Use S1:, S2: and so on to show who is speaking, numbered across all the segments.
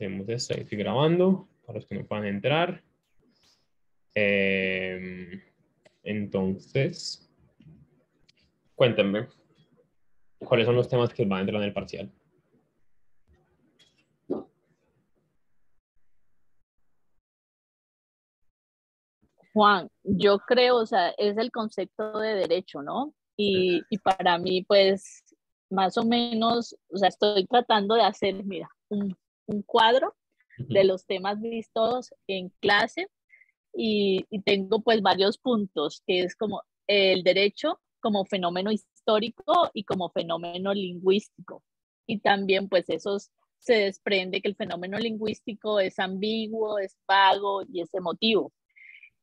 S1: Hacemos esto, ahí estoy grabando, para los que no puedan entrar. Entonces, cuéntenme, ¿cuáles son los temas que van a entrar en el parcial?
S2: Juan, yo creo, o sea, es el concepto de derecho, ¿no? Y para mí, pues, más o menos, o sea, estoy tratando de hacer, mira, un cuadro de los temas vistos en clase y tengo pues varios puntos, que es como el derecho como fenómeno histórico y como fenómeno lingüístico. Y también pues esos se desprende que el fenómeno lingüístico es ambiguo, es vago y es emotivo.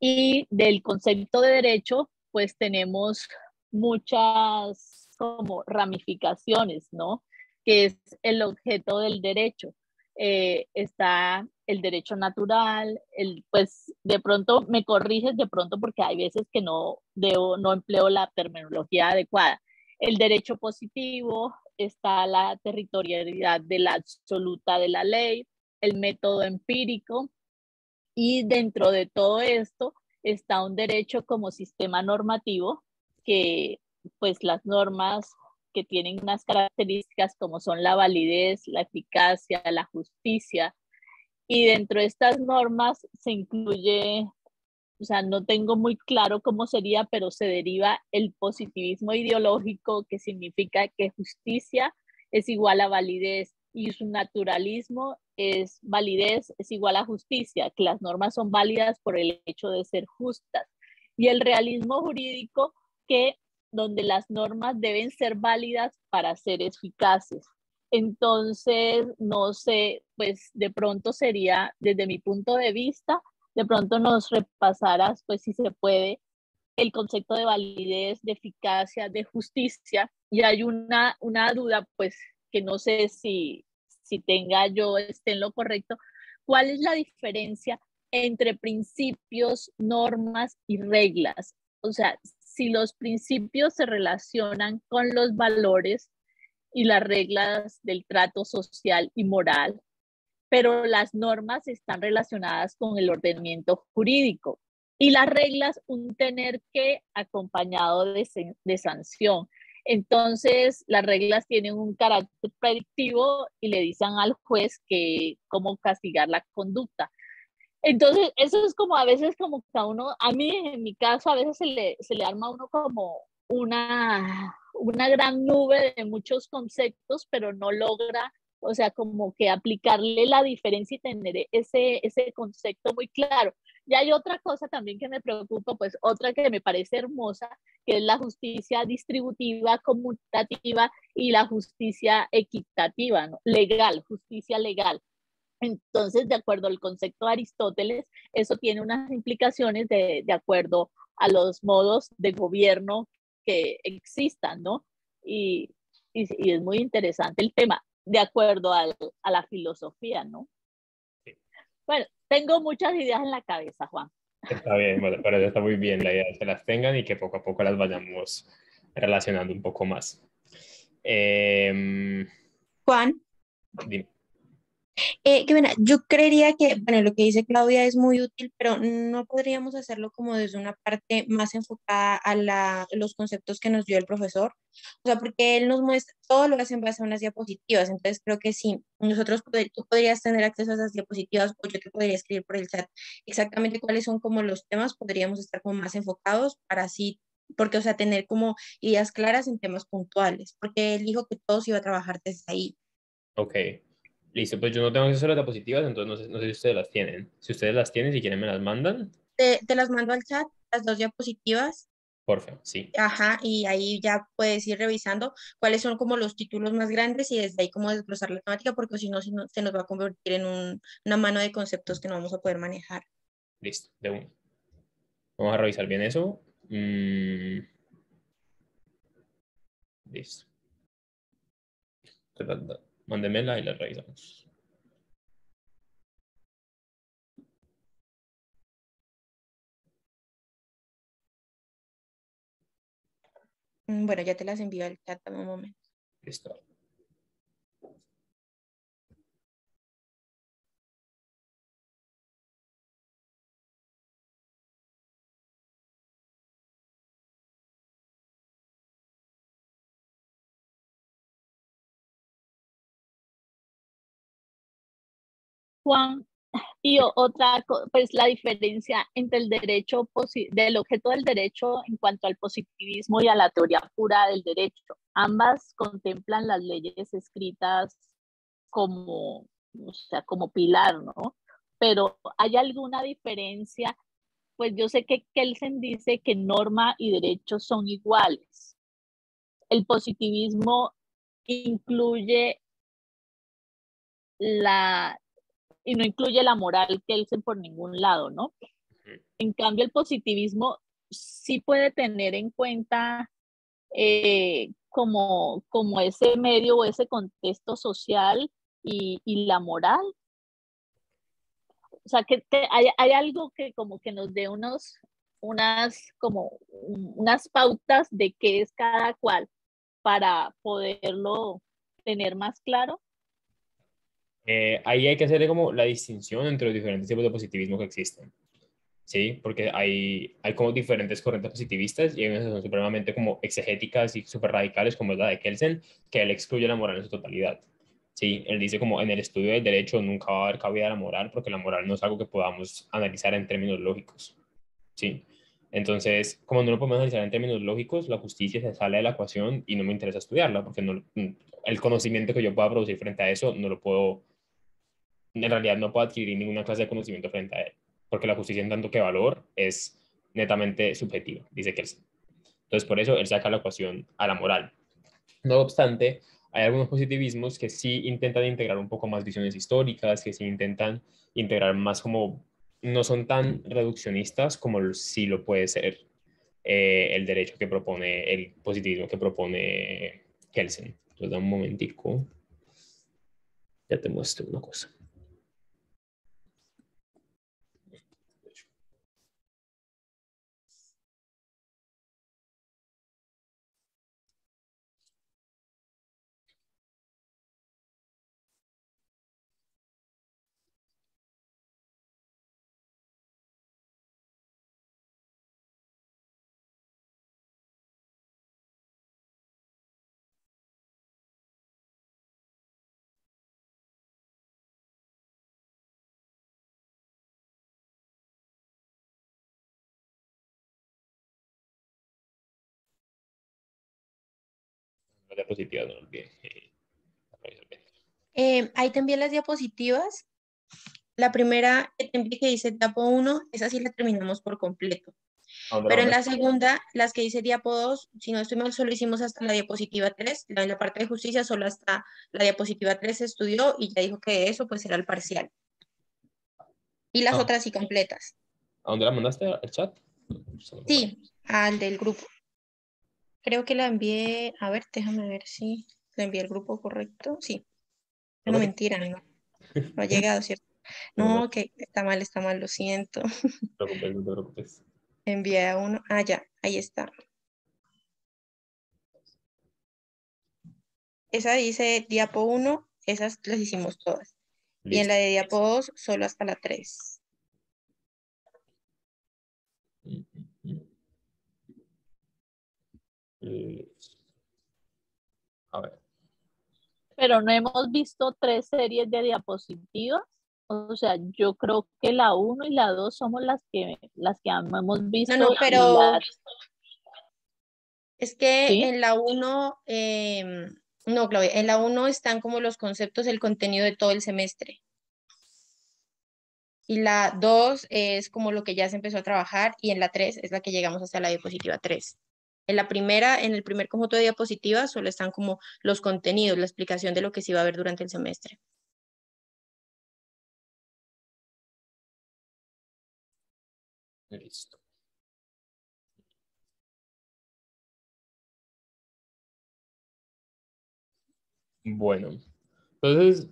S2: Y del concepto de derecho, pues tenemos muchas como ramificaciones, ¿no? Que es el objeto del derecho. Está el derecho natural, pues de pronto me corriges de pronto porque hay veces que no empleo la terminología adecuada. El derecho positivo, está la territorialidad de la absoluta de la ley, el método empírico, y dentro de todo esto está un derecho como sistema normativo que pues las normas que tienen unas características como son la validez, la eficacia, la justicia, y dentro de estas normas se incluye, o sea, no tengo muy claro cómo sería, pero se deriva el positivismo ideológico, que significa que justicia es igual a validez y su naturalismo es validez es igual a justicia, que las normas son válidas por el hecho de ser justas. Y el realismo jurídico, que donde las normas deben ser válidas para ser eficaces. Entonces, no sé, pues de pronto sería, desde mi punto de vista, de pronto nos repasaras, pues si se puede, el concepto de validez, de eficacia, de justicia. Y hay una duda, pues que no sé si tenga yo, esté en lo correcto. ¿Cuál es la diferencia entre principios, normas y reglas? O sea, si los principios se relacionan con los valores y las reglas del trato social y moral, pero las normas están relacionadas con el ordenamiento jurídico y las reglas un tener que acompañado de sanción. Entonces, las reglas tienen un carácter predictivo y le dicen al juez que cómo castigar la conducta. Entonces, eso es como a veces como que a uno, a mí en mi caso, a veces se le arma a uno como una gran nube de muchos conceptos, pero no logra, o sea, como que aplicarle la diferencia y tener ese concepto muy claro. Y hay otra cosa también que me preocupa, pues otra que me parece hermosa, que es la justicia distributiva, conmutativa y la justicia equitativa, ¿no? Legal, justicia legal. Entonces, de acuerdo al concepto de Aristóteles, eso tiene unas implicaciones de acuerdo a los modos de gobierno que existan, ¿no? Y, y es muy interesante el tema, de acuerdo a la filosofía, ¿no?
S1: Sí.
S2: Bueno, tengo muchas ideas en la cabeza, Juan.
S1: Está bien, bueno, pero está muy bien. La idea es que las tengan y que poco a poco las vayamos relacionando un poco más.
S3: Juan,
S1: Dime.
S3: que bueno, yo creería que, bueno, lo que dice Claudia es muy útil, pero no podríamos hacerlo como desde una parte más enfocada a los conceptos que nos dio el profesor. O sea, porque él nos muestra, todo lo hace en base a unas diapositivas, entonces creo que sí, tú podrías tener acceso a esas diapositivas o yo te podría escribir por el chat exactamente cuáles son como los temas, podríamos estar como más enfocados para así, porque, o sea, tener como ideas claras en temas puntuales, porque él dijo que todos iba a trabajar desde ahí.
S1: Ok, listo, pues yo no tengo acceso a las diapositivas, entonces no sé si ustedes las tienen. Si ustedes las tienen, si quieren me las mandan,
S3: Te las mando al chat, las dos diapositivas,
S1: porfa, sí.
S3: ajá, y ahí ya puedes ir revisando cuáles son como los títulos más grandes y desde ahí cómo desglosar la temática, porque si no, se nos va a convertir en una mano de conceptos que no vamos a poder manejar.
S1: Listo, de uno. Vamos a revisar bien eso. Listo. Mándemela y la revisamos.
S3: Bueno, ya te las envío al chat en un momento.
S1: Listo.
S2: Juan, y otra, pues la diferencia entre el derecho, del objeto del derecho en cuanto al positivismo y a la teoría pura del derecho. Ambas contemplan las leyes escritas como, o sea, como pilar, ¿no? Pero ¿hay alguna diferencia? Pues yo sé que Kelsen dice que norma y derecho son iguales. El positivismo incluye y no incluye la moral Kelsen por ningún lado, ¿no? En cambio, el positivismo sí puede tener en cuenta como ese medio o ese contexto social y la moral. O sea, que hay algo que como que nos dé unas pautas de qué es cada cual para poderlo tener más claro.
S1: Ahí hay que hacer como la distinción entre los diferentes tipos de positivismo que existen. ¿Sí? Porque hay como diferentes corrientes positivistas y hay unas que son supremamente como exegéticas y súper radicales, como es la de Kelsen, que él excluye la moral en su totalidad. Sí, él dice como en el estudio del derecho nunca va a haber cabida a la moral porque la moral no es algo que podamos analizar en términos lógicos. Sí. Entonces, como no lo podemos analizar en términos lógicos, la justicia se sale de la ecuación y no me interesa estudiarla porque no, el conocimiento que yo pueda producir frente a eso no lo puedo, en realidad no puedo adquirir ninguna clase de conocimiento frente a él, porque la justicia en tanto que valor es netamente subjetiva, dice Kelsen. Entonces, por eso él saca la ecuación a la moral. No obstante, hay algunos positivismos que sí intentan integrar un poco más visiones históricas, que sí intentan integrar más como, no son tan reduccionistas como sí lo puede ser el derecho que propone, el positivismo que propone Kelsen. Entonces, da un momentico, ya te muestro una cosa. Las diapositivas, no lo olviden.
S3: Ahí te envié las diapositivas. La primera que te envié que dice diapo 1, esa sí la terminamos por completo. Pero en la segunda, las que dice diapo 2, si no estoy mal, solo hicimos hasta la diapositiva 3. En la parte de justicia solo hasta la diapositiva 3 se estudió y ya dijo que eso pues era el parcial. Y las otras sí completas.
S1: ¿A dónde la mandaste? ¿Al chat?
S3: Sí, al del grupo. Creo que la envié, a ver, déjame ver si la envié al grupo correcto. Sí. No, mentira, no. No ha llegado, ¿cierto? No, que está mal, lo siento.
S1: No te preocupes, no te preocupes.
S3: Envié a uno. Ah, ya, ahí está. Esa dice diapo 1, esas las hicimos todas. Y en
S1: Listo.
S3: la de diapo 2, solo hasta la 3.
S1: A ver.
S2: Pero no hemos visto 3 series de diapositivas. O sea, yo creo que la 1 y la 2 somos las que hemos visto.
S3: No, pero es que
S2: ¿sí?
S3: en la 1, no, Claudia, en la 1 están como los conceptos, el contenido de todo el semestre. Y la 2 es como lo que ya se empezó a trabajar y en la 3 es la que llegamos hasta la diapositiva 3. En la primera, en el primer conjunto de diapositivas solo están como los contenidos, la explicación de lo que se iba a ver durante el semestre.
S1: Listo. Bueno, entonces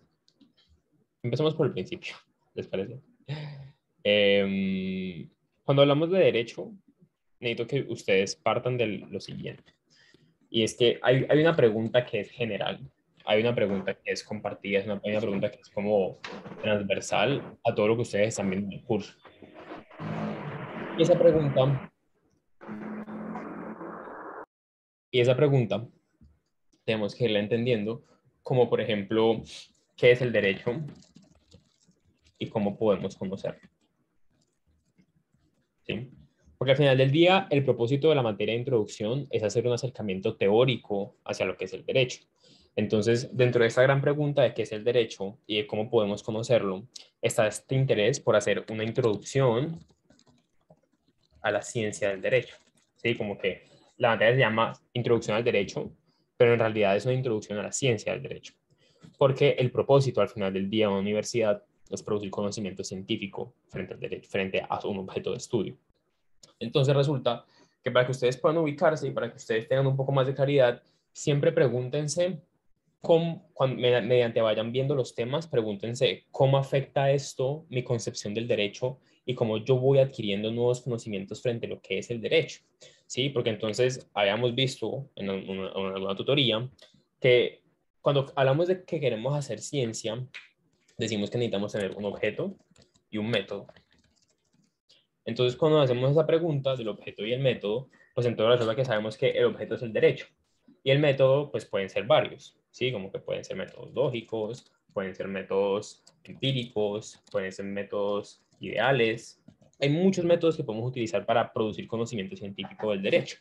S1: empezamos por el principio, ¿les parece? Cuando hablamos de derecho, necesito que ustedes partan de lo siguiente. Y es que hay una pregunta que es general, hay una pregunta que es compartida, hay una pregunta que es como transversal a todo lo que ustedes están viendo en el curso. Y esa pregunta, tenemos que irla entendiendo como, por ejemplo, ¿qué es el derecho? y cómo podemos conocerlo. ¿Sí? Porque al final del día, el propósito de la materia de introducción es hacer un acercamiento teórico hacia lo que es el derecho. Entonces, dentro de esta gran pregunta de qué es el derecho y de cómo podemos conocerlo, está este interés por hacer una introducción a la ciencia del derecho. ¿Sí? Como que la materia se llama Introducción al Derecho, pero en realidad es una introducción a la ciencia del derecho. Porque el propósito al final del día de una universidad es producir conocimiento científico frente al derecho, frente a un objeto de estudio. Entonces resulta que para que ustedes puedan ubicarse y para que ustedes tengan un poco más de claridad, siempre pregúntense cuando, mediante vayan viendo los temas, pregúntense cómo afecta esto mi concepción del derecho y cómo yo voy adquiriendo nuevos conocimientos frente a lo que es el derecho. ¿Sí? Porque entonces habíamos visto en alguna tutoría que cuando hablamos de que queremos hacer ciencia, decimos que necesitamos tener un objeto y un método. Entonces, cuando hacemos esa pregunta del objeto y el método, pues entonces resulta que sabemos que el objeto es el derecho y el método, pues pueden ser varios, ¿sí? Como que pueden ser métodos lógicos, pueden ser métodos empíricos, pueden ser métodos ideales. Hay muchos métodos que podemos utilizar para producir conocimiento científico del derecho.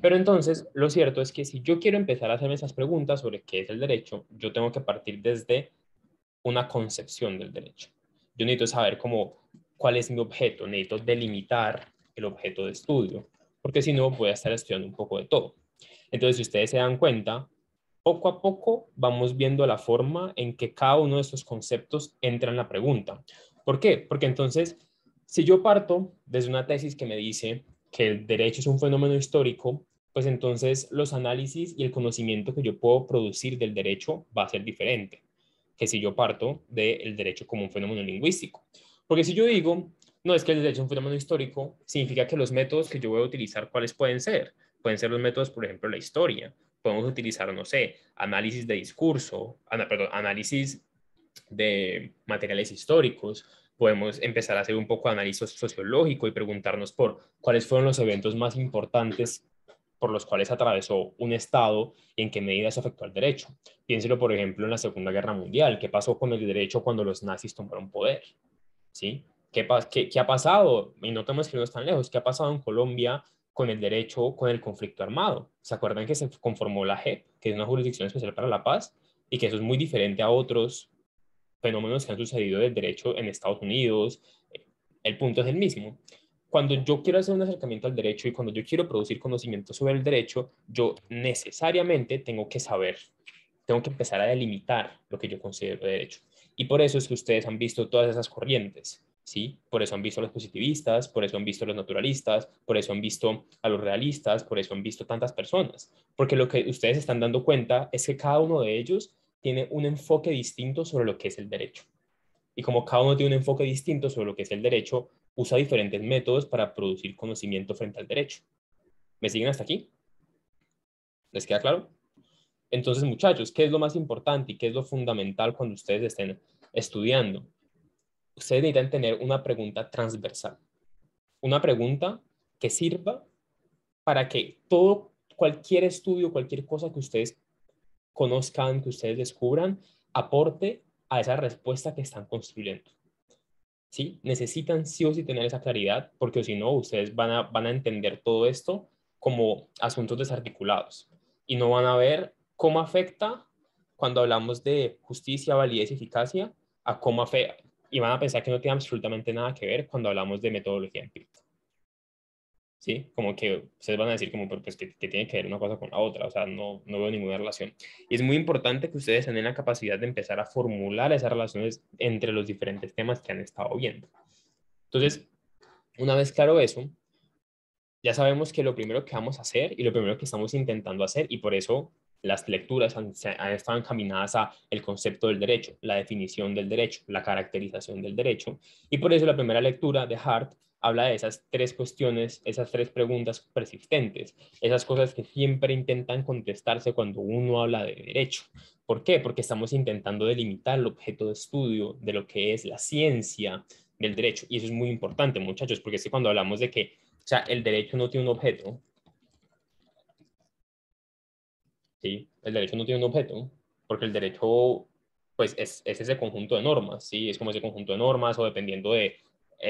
S1: Pero entonces, lo cierto es que si yo quiero empezar a hacerme esas preguntas sobre qué es el derecho, yo tengo que partir desde una concepción del derecho. Yo necesito saber cuál es mi objeto, necesito delimitar el objeto de estudio, porque si no voy a estar estudiando un poco de todo. Entonces, si ustedes se dan cuenta, poco a poco vamos viendo la forma en que cada uno de estos conceptos entra en la pregunta. ¿Por qué? Porque entonces, si yo parto desde una tesis que me dice que el derecho es un fenómeno histórico, pues entonces los análisis y el conocimiento que yo puedo producir del derecho va a ser diferente que si yo parto del derecho como un fenómeno lingüístico. Porque si yo digo, no es que el derecho es un fenómeno histórico, significa que los métodos que yo voy a utilizar, ¿cuáles pueden ser? Pueden ser los métodos, por ejemplo, la historia. Podemos utilizar, no sé, análisis de discurso, análisis de materiales históricos. Podemos empezar a hacer un poco de análisis sociológico y preguntarnos por cuáles fueron los eventos más importantes por los cuales atravesó un Estado y en qué medida eso afectó al derecho. Piénselo, por ejemplo, en la Segunda Guerra Mundial. ¿Qué pasó con el derecho cuando los nazis tomaron poder? ¿Sí? ¿Qué ha pasado? Y no tenemos que irnos tan lejos. ¿Qué ha pasado en Colombia con el derecho, con el conflicto armado? ¿Se acuerdan que se conformó la JEP, que es una jurisdicción especial para la paz, y que eso es muy diferente a otros fenómenos que han sucedido del derecho en Estados Unidos? El punto es el mismo. Cuando yo quiero hacer un acercamiento al derecho y cuando yo quiero producir conocimiento sobre el derecho, yo necesariamente tengo que saber, tengo que empezar a delimitar lo que yo considero derecho. Y por eso es que ustedes han visto todas esas corrientes, ¿sí? Por eso han visto a los positivistas, por eso han visto a los naturalistas, por eso han visto a los realistas, por eso han visto tantas personas. Porque lo que ustedes están dando cuenta es que cada uno de ellos tiene un enfoque distinto sobre lo que es el derecho. Y como cada uno tiene un enfoque distinto sobre lo que es el derecho, usa diferentes métodos para producir conocimiento frente al derecho. ¿Me siguen hasta aquí? ¿Les queda claro? Entonces, muchachos, ¿qué es lo más importante y qué es lo fundamental cuando ustedes estén estudiando? Ustedes necesitan tener una pregunta transversal, una pregunta que sirva para que cualquier estudio, cualquier cosa que ustedes conozcan, que ustedes descubran, aporte a esa respuesta que están construyendo. ¿Sí? Necesitan sí o sí tener esa claridad, porque si no, ustedes van a entender todo esto como asuntos desarticulados y no van a ver cómo afecta cuando hablamos de justicia, validez y eficacia a cómo afecta, y van a pensar que no tiene absolutamente nada que ver cuando hablamos de metodología empírica. ¿Sí? Como que ustedes van a decir como, pues, que tiene que ver una cosa con la otra, o sea, no veo ninguna relación. Y es muy importante que ustedes tengan la capacidad de empezar a formular esas relaciones entre los diferentes temas que han estado viendo. Entonces, una vez claro eso, ya sabemos que lo primero que vamos a hacer y lo primero que estamos intentando hacer, y por eso las lecturas han estado encaminadas a el concepto del derecho, la definición del derecho, la caracterización del derecho, y por eso la primera lectura de Hart habla de esas tres cuestiones, esas tres preguntas persistentes, esas cosas que siempre intentan contestarse cuando uno habla de derecho. ¿Por qué? Porque estamos intentando delimitar el objeto de estudio de lo que es la ciencia del derecho, y eso es muy importante, muchachos, porque es que cuando hablamos de que o sea, el derecho no tiene un objeto. ¿Sí? El derecho no tiene un objeto, porque el derecho pues es ese conjunto de normas, ¿sí? Es como ese conjunto de normas o dependiendo de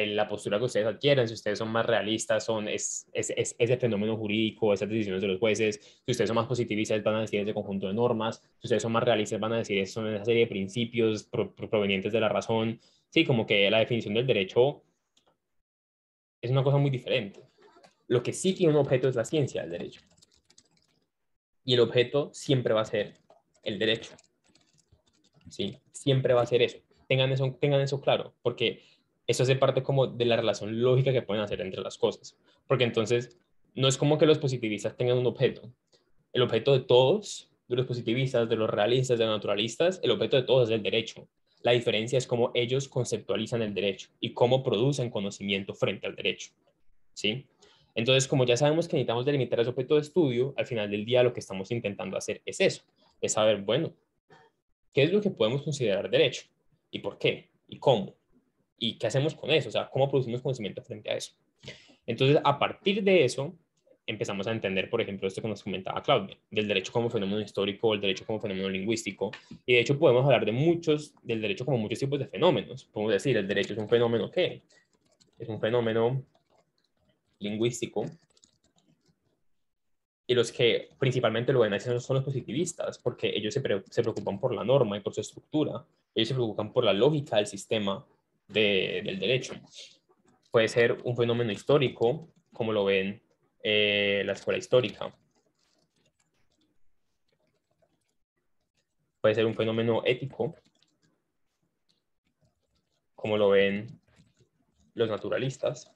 S1: la postura que ustedes adquieren, si ustedes son más realistas, es ese fenómeno jurídico, esas decisiones de los jueces, si ustedes son más positivistas, van a decir ese conjunto de normas, si ustedes son más realistas, van a decir son una serie de principios provenientes de la razón, sí, como que la definición del derecho es una cosa muy diferente. Lo que sí tiene un objeto es la ciencia del derecho. Y el objeto siempre va a ser el derecho. ¿Sí? Siempre va a ser eso. Tengan eso claro, porque eso hace parte como de la relación lógica que pueden hacer entre las cosas. Porque entonces, no es como que los positivistas tengan un objeto. El objeto de todos, de los positivistas, de los realistas, de los naturalistas, el objeto de todos es el derecho. La diferencia es cómo ellos conceptualizan el derecho y cómo producen conocimiento frente al derecho. ¿Sí? Entonces, como ya sabemos que necesitamos delimitar ese objeto de estudio, al final del día lo que estamos intentando hacer es eso, es saber, bueno, ¿qué es lo que podemos considerar derecho? ¿Y por qué? ¿Y cómo? ¿Y qué hacemos con eso? O sea, ¿cómo producimos conocimiento frente a eso? Entonces, a partir de eso, empezamos a entender, por ejemplo, esto que nos comentaba Claudia, del derecho como fenómeno histórico, el derecho como fenómeno lingüístico. Y de hecho podemos hablar del derecho como muchos tipos de fenómenos. Podemos decir, el derecho es un fenómeno ¿qué? Es un fenómeno lingüístico. Y los que principalmente lo ven así son los positivistas, porque ellos se preocupan por la norma y por su estructura. Ellos se preocupan por la lógica del sistema del derecho. Puede ser un fenómeno histórico, como lo ven la escuela histórica. Puede ser un fenómeno ético, como lo ven los naturalistas.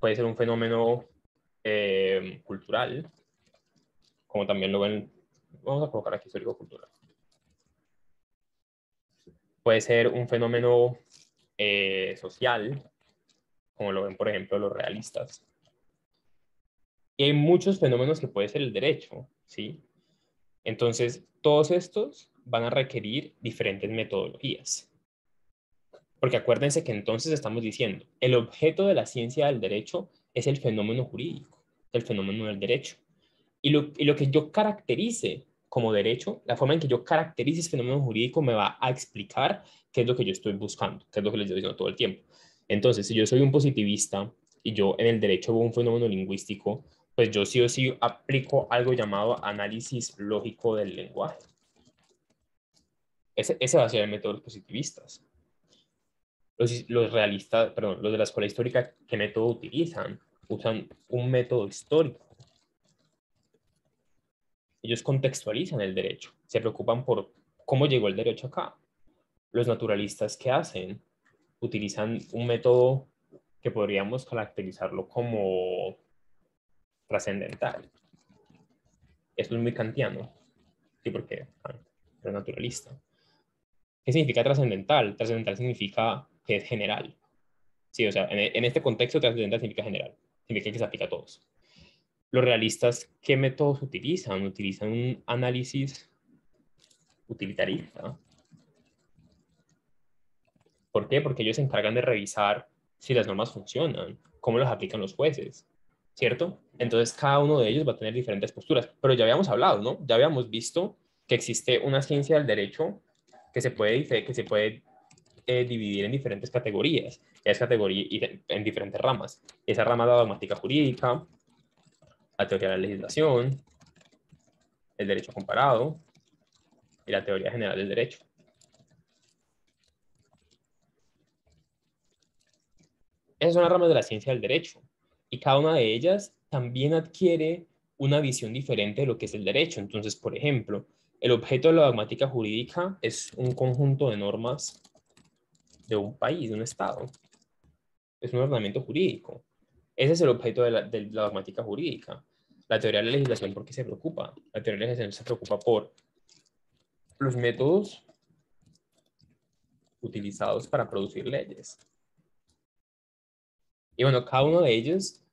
S1: Puede ser un fenómeno cultural, como también lo ven, vamos a colocar aquí histórico-cultural. Puede ser un fenómeno social, como lo ven, por ejemplo, los realistas. Y hay muchos fenómenos que puede ser el derecho, ¿sí? Entonces, todos estos van a requerir diferentes metodologías. Porque acuérdense que entonces estamos diciendo, el objeto de la ciencia del derecho es el fenómeno jurídico, el fenómeno del derecho. Y lo que yo caracterice como derecho, la forma en que yo caracterice ese fenómeno jurídico me va a explicar qué es lo que yo estoy buscando, qué es lo que les estoy diciendo todo el tiempo. Entonces, si yo soy un positivista y yo en el derecho veo un fenómeno lingüístico, pues yo sí o sí aplico algo llamado análisis lógico del lenguaje. Ese va a ser el método de los positivistas. Los realistas, perdón, los de la escuela histórica, ¿qué método utilizan? Usan un método histórico. Ellos contextualizan el derecho, se preocupan por cómo llegó el derecho acá. Los naturalistas, ¿qué hacen? Utilizan un método que podríamos caracterizarlo como trascendental. Esto es muy kantiano, sí, porque es naturalista. ¿Qué significa trascendental? Trascendental significa que es general. Sí, o sea, en este contexto trascendental significa general, significa que se aplica a todos. Los realistas, ¿qué métodos utilizan? Utilizan un análisis utilitarista. ¿Por qué? Porque ellos se encargan de revisar si las normas funcionan, cómo las aplican los jueces, ¿cierto? Entonces cada uno de ellos va a tener diferentes posturas, pero ya habíamos hablado, ¿no? Ya habíamos visto que existe una ciencia del derecho que se puede dividir en diferentes categorías, en diferentes ramas. Esa rama es la dogmática jurídica, la teoría de la legislación, el derecho comparado y la teoría general del derecho. Esas son las ramas de la ciencia del derecho y cada una de ellas también adquiere una visión diferente de lo que es el derecho. Entonces, por ejemplo, el objeto de la dogmática jurídica es un conjunto de normas de un país, de un estado. Es un ordenamiento jurídico. Ese es el objeto de la dogmática jurídica. La teoría de la legislación, ¿por qué se preocupa? La teoría de la legislación se preocupa por los métodos utilizados para producir leyes. Y bueno, cada uno de ellos,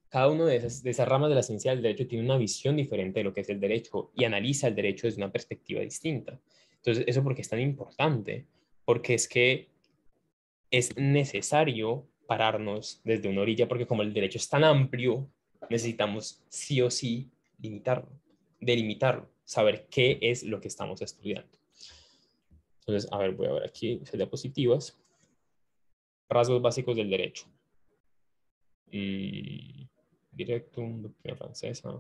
S1: cada uno de esas ramas de la ciencia del derecho tiene una visión diferente de lo que es el derecho y analiza el derecho desde una perspectiva distinta. Entonces, ¿eso por qué es tan importante? Porque es que es necesario pararnos desde una orilla, porque como el derecho es tan amplio, necesitamos sí o sí limitarlo, delimitarlo, saber qué es lo que estamos estudiando. Entonces, a ver, voy a ver aquí, esas diapositivas. Rasgos básicos del derecho. Directum, doctrina francesa.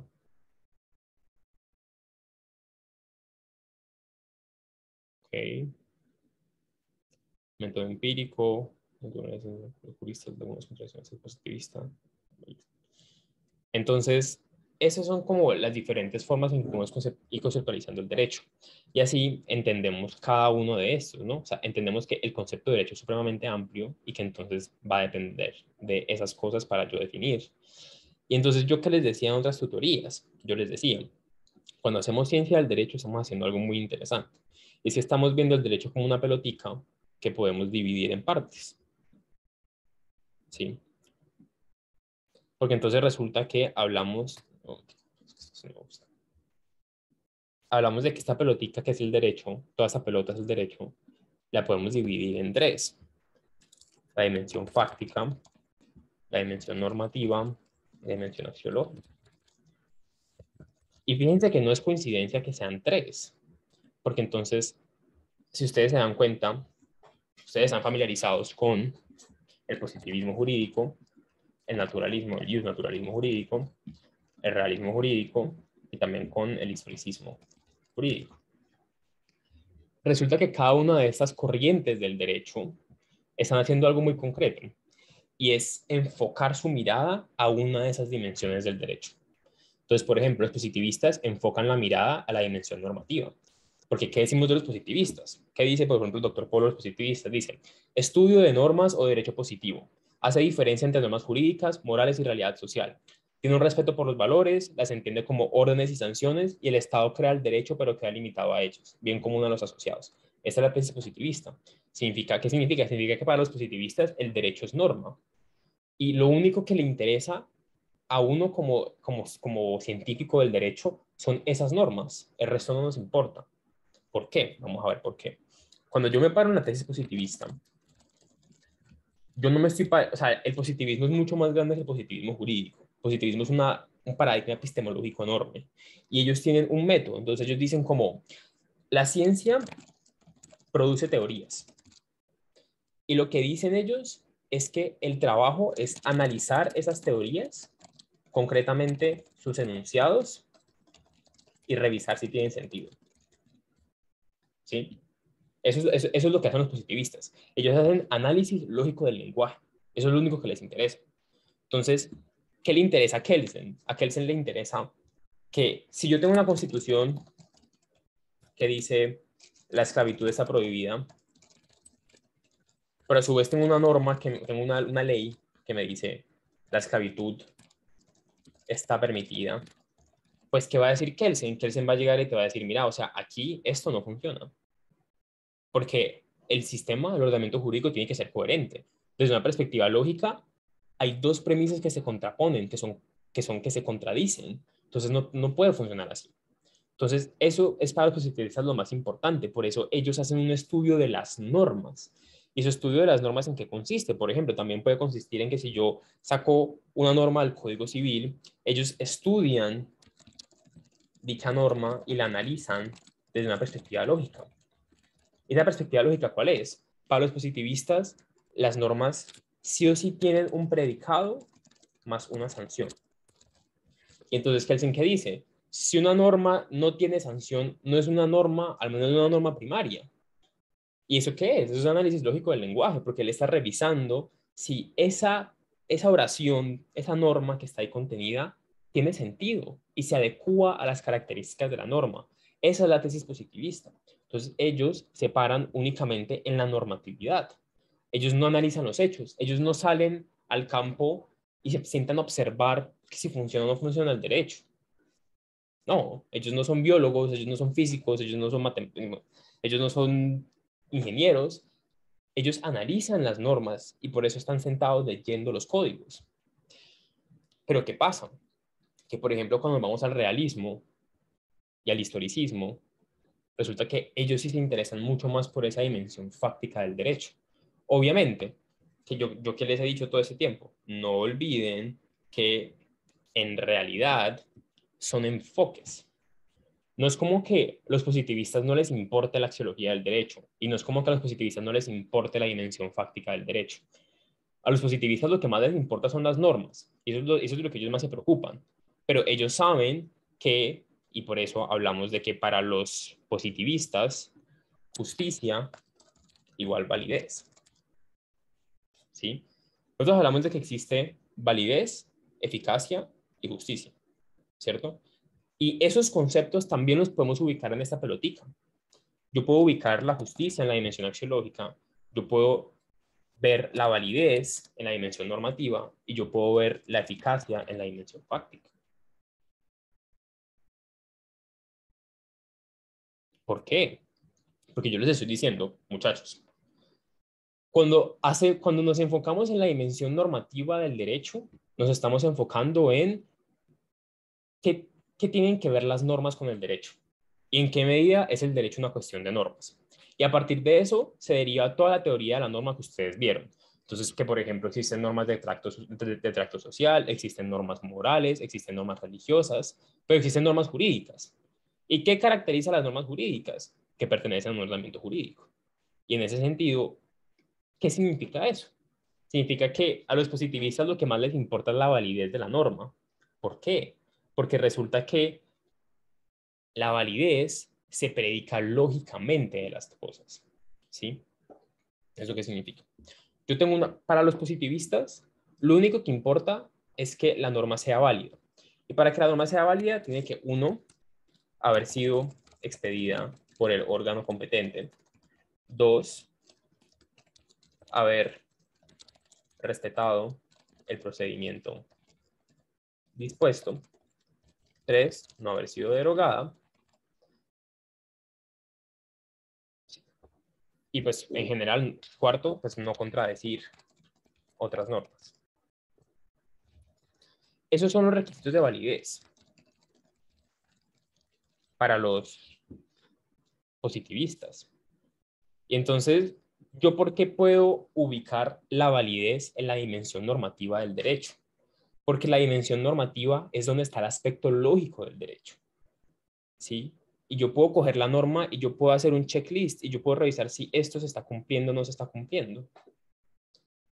S1: Ok. Método empírico. Los juristas de algunas contradicciones positivistas. Entonces, esas son como las diferentes formas en que podemos ir conceptualizando el derecho. Y así entendemos cada uno de estos, ¿no? O sea, entendemos que el concepto de derecho es supremamente amplio y que entonces va a depender de esas cosas para yo definir. Y entonces yo que les decía en otras tutorías, yo les decía, cuando hacemos ciencia del derecho estamos haciendo algo muy interesante. Y es que estamos viendo el derecho como una pelotica que podemos dividir en partes. ¿Sí? Porque entonces resulta que hablamos, hablamos de que esta pelotica que es el derecho, toda esta pelota es el derecho, la podemos dividir en tres. La dimensión fáctica, la dimensión normativa, la dimensión axiológica. Y fíjense que no es coincidencia que sean tres, porque entonces, si ustedes se dan cuenta, ustedes están familiarizados con el positivismo jurídico, el naturalismo, el justnaturalismo jurídico, el realismo jurídico y también con el historicismo jurídico. Resulta que cada una de estas corrientes del derecho están haciendo algo muy concreto y es enfocar su mirada a una de esas dimensiones del derecho. Entonces, por ejemplo, los positivistas enfocan la mirada a la dimensión normativa. Porque, ¿qué decimos de los positivistas? ¿Qué dice, por ejemplo, el doctor Polo de los positivistas? Dice, estudio de normas o derecho positivo. Hace diferencia entre normas jurídicas, morales y realidad social. Tiene un respeto por los valores, las entiende como órdenes y sanciones, y el Estado crea el derecho, pero queda limitado a ellos, bien común a los asociados. Esta es la tesis positivista. ¿Qué significa? Significa que para los positivistas el derecho es norma. Y lo único que le interesa a uno como científico del derecho son esas normas. El resto no nos importa. ¿Por qué? Vamos a ver por qué. Cuando yo me paro en la tesis positivista, yo no me estoy... O sea, el positivismo es mucho más grande que el positivismo jurídico. El positivismo es un paradigma epistemológico enorme. Y ellos tienen un método. Entonces ellos dicen como, la ciencia produce teorías. Y lo que dicen ellos es que el trabajo es analizar esas teorías, concretamente sus enunciados, y revisar si tienen sentido. ¿Sí? Eso es lo que hacen los positivistas. Ellos hacen análisis lógico del lenguaje. Eso es lo único que les interesa. Entonces, ¿qué le interesa a Kelsen? A Kelsen le interesa que si yo tengo una constitución que dice la esclavitud está prohibida, pero a su vez tengo una norma, tengo una ley que me dice la esclavitud está permitida, pues ¿qué va a decir Kelsen? Kelsen va a llegar y te va a decir, mira, o sea, aquí esto no funciona. Porque el sistema, el ordenamiento jurídico tiene que ser coherente. Desde una perspectiva lógica, hay dos premisas que se contraponen, que se contradicen. Entonces no puede funcionar así. Entonces, eso es para los positivistas lo más importante. Por eso ellos hacen un estudio de las normas. Y ese estudio de las normas, ¿en qué consiste? Por ejemplo, también puede consistir en que si yo saco una norma del Código Civil, ellos estudian dicha norma y la analizan desde una perspectiva lógica. ¿Y la perspectiva lógica cuál es? Para los positivistas, las normas sí o sí tienen un predicado más una sanción. Y entonces, Kelsen, ¿qué dice? Si una norma no tiene sanción, no es una norma, al menos no es una norma primaria. ¿Y eso qué es? Eso es un análisis lógico del lenguaje, porque él está revisando si esa oración, esa norma que está ahí contenida, tiene sentido y se adecua a las características de la norma. Esa es la tesis positivista. Entonces, ellos se paran únicamente en la normatividad. Ellos no analizan los hechos. Ellos no salen al campo y se sientan a observar si funciona o no funciona el derecho. No, ellos no son biólogos, ellos no son físicos, ellos no son ingenieros. Ellos analizan las normas y por eso están sentados leyendo los códigos. Pero ¿qué pasa? Que, por ejemplo, cuando vamos al realismo y al historicismo, resulta que ellos sí se interesan mucho más por esa dimensión fáctica del derecho. Obviamente, que yo que les he dicho todo ese tiempo, no olviden que en realidad son enfoques. No es como que a los positivistas no les importe la axiología del derecho, y no es como que a los positivistas no les importe la dimensión fáctica del derecho. A los positivistas lo que más les importa son las normas, y eso es lo que ellos más se preocupan. Pero ellos saben que, y por eso hablamos de que para los positivistas, justicia igual validez. ¿Sí? Nosotros hablamos de que existe validez, eficacia y justicia, ¿cierto? Y esos conceptos también los podemos ubicar en esta pelotica. Yo puedo ubicar la justicia en la dimensión axiológica, yo puedo ver la validez en la dimensión normativa y yo puedo ver la eficacia en la dimensión fáctica. ¿Por qué? Porque yo les estoy diciendo, muchachos, cuando nos enfocamos en la dimensión normativa del derecho, nos estamos enfocando en qué tienen que ver las normas con el derecho y en qué medida es el derecho una cuestión de normas. Y a partir de eso se deriva toda la teoría de la norma que ustedes vieron. Entonces, que por ejemplo existen normas de tracto social, existen normas morales, existen normas religiosas, pero existen normas jurídicas. ¿Y qué caracteriza las normas jurídicas? Que pertenecen a un ordenamiento jurídico. Y en ese sentido, ¿qué significa eso? Significa que a los positivistas lo que más les importa es la validez de la norma. ¿Por qué? Porque resulta que la validez se predica lógicamente de las cosas. ¿Sí? ¿Eso qué significa? Para los positivistas, lo único que importa es que la norma sea válida. Y para que la norma sea válida, tiene que, uno, haber sido expedida por el órgano competente. Dos, haber respetado el procedimiento dispuesto. Tres, no haber sido derogada. Y pues en general, cuarto, pues no contradecir otras normas. Esos son los requisitos de validez para los positivistas. Y entonces, ¿yo por qué puedo ubicar la validez en la dimensión normativa del derecho? Porque la dimensión normativa es donde está el aspecto lógico del derecho. ¿Sí? Y yo puedo coger la norma y yo puedo hacer un checklist y yo puedo revisar si esto se está cumpliendo o no se está cumpliendo.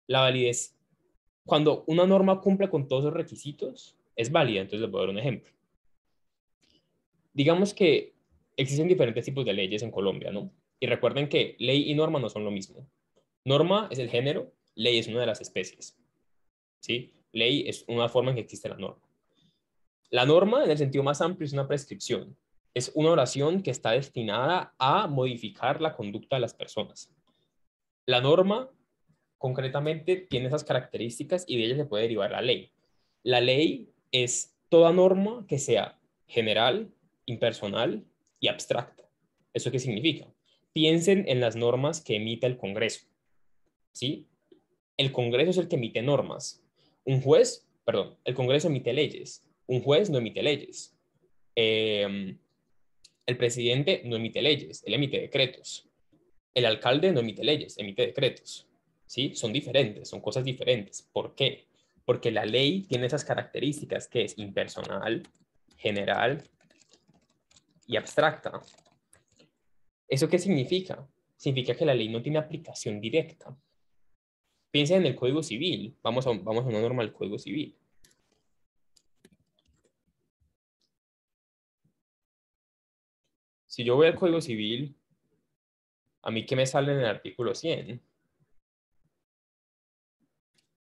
S1: La validez, cuando una norma cumple con todos los requisitos, es válida. Entonces les voy a dar un ejemplo. Digamos que existen diferentes tipos de leyes en Colombia, ¿no? Y recuerden que ley y norma no son lo mismo. Norma es el género, ley es una de las especies. ¿Sí? Ley es una forma en que existe la norma. La norma, en el sentido más amplio, es una prescripción. Es una oración que está destinada a modificar la conducta de las personas. La norma, concretamente, tiene esas características y de ellas se puede derivar la ley. La ley es toda norma que sea general, impersonal y abstracta. ¿Eso qué significa? Piensen en las normas que emite el Congreso. ¿Sí? El Congreso es el que emite normas. El Congreso emite leyes. Un juez no emite leyes. El presidente no emite leyes, él emite decretos. El alcalde no emite leyes, emite decretos. ¿Sí? Son diferentes, son cosas diferentes. ¿Por qué? Porque la ley tiene esas características que es impersonal, general y abstracta. ¿Eso qué significa? Significa que la ley no tiene aplicación directa. Piensa en el Código Civil. Vamos a una norma del Código Civil. Si yo voy al Código Civil, ¿a mí qué me sale en el artículo 100?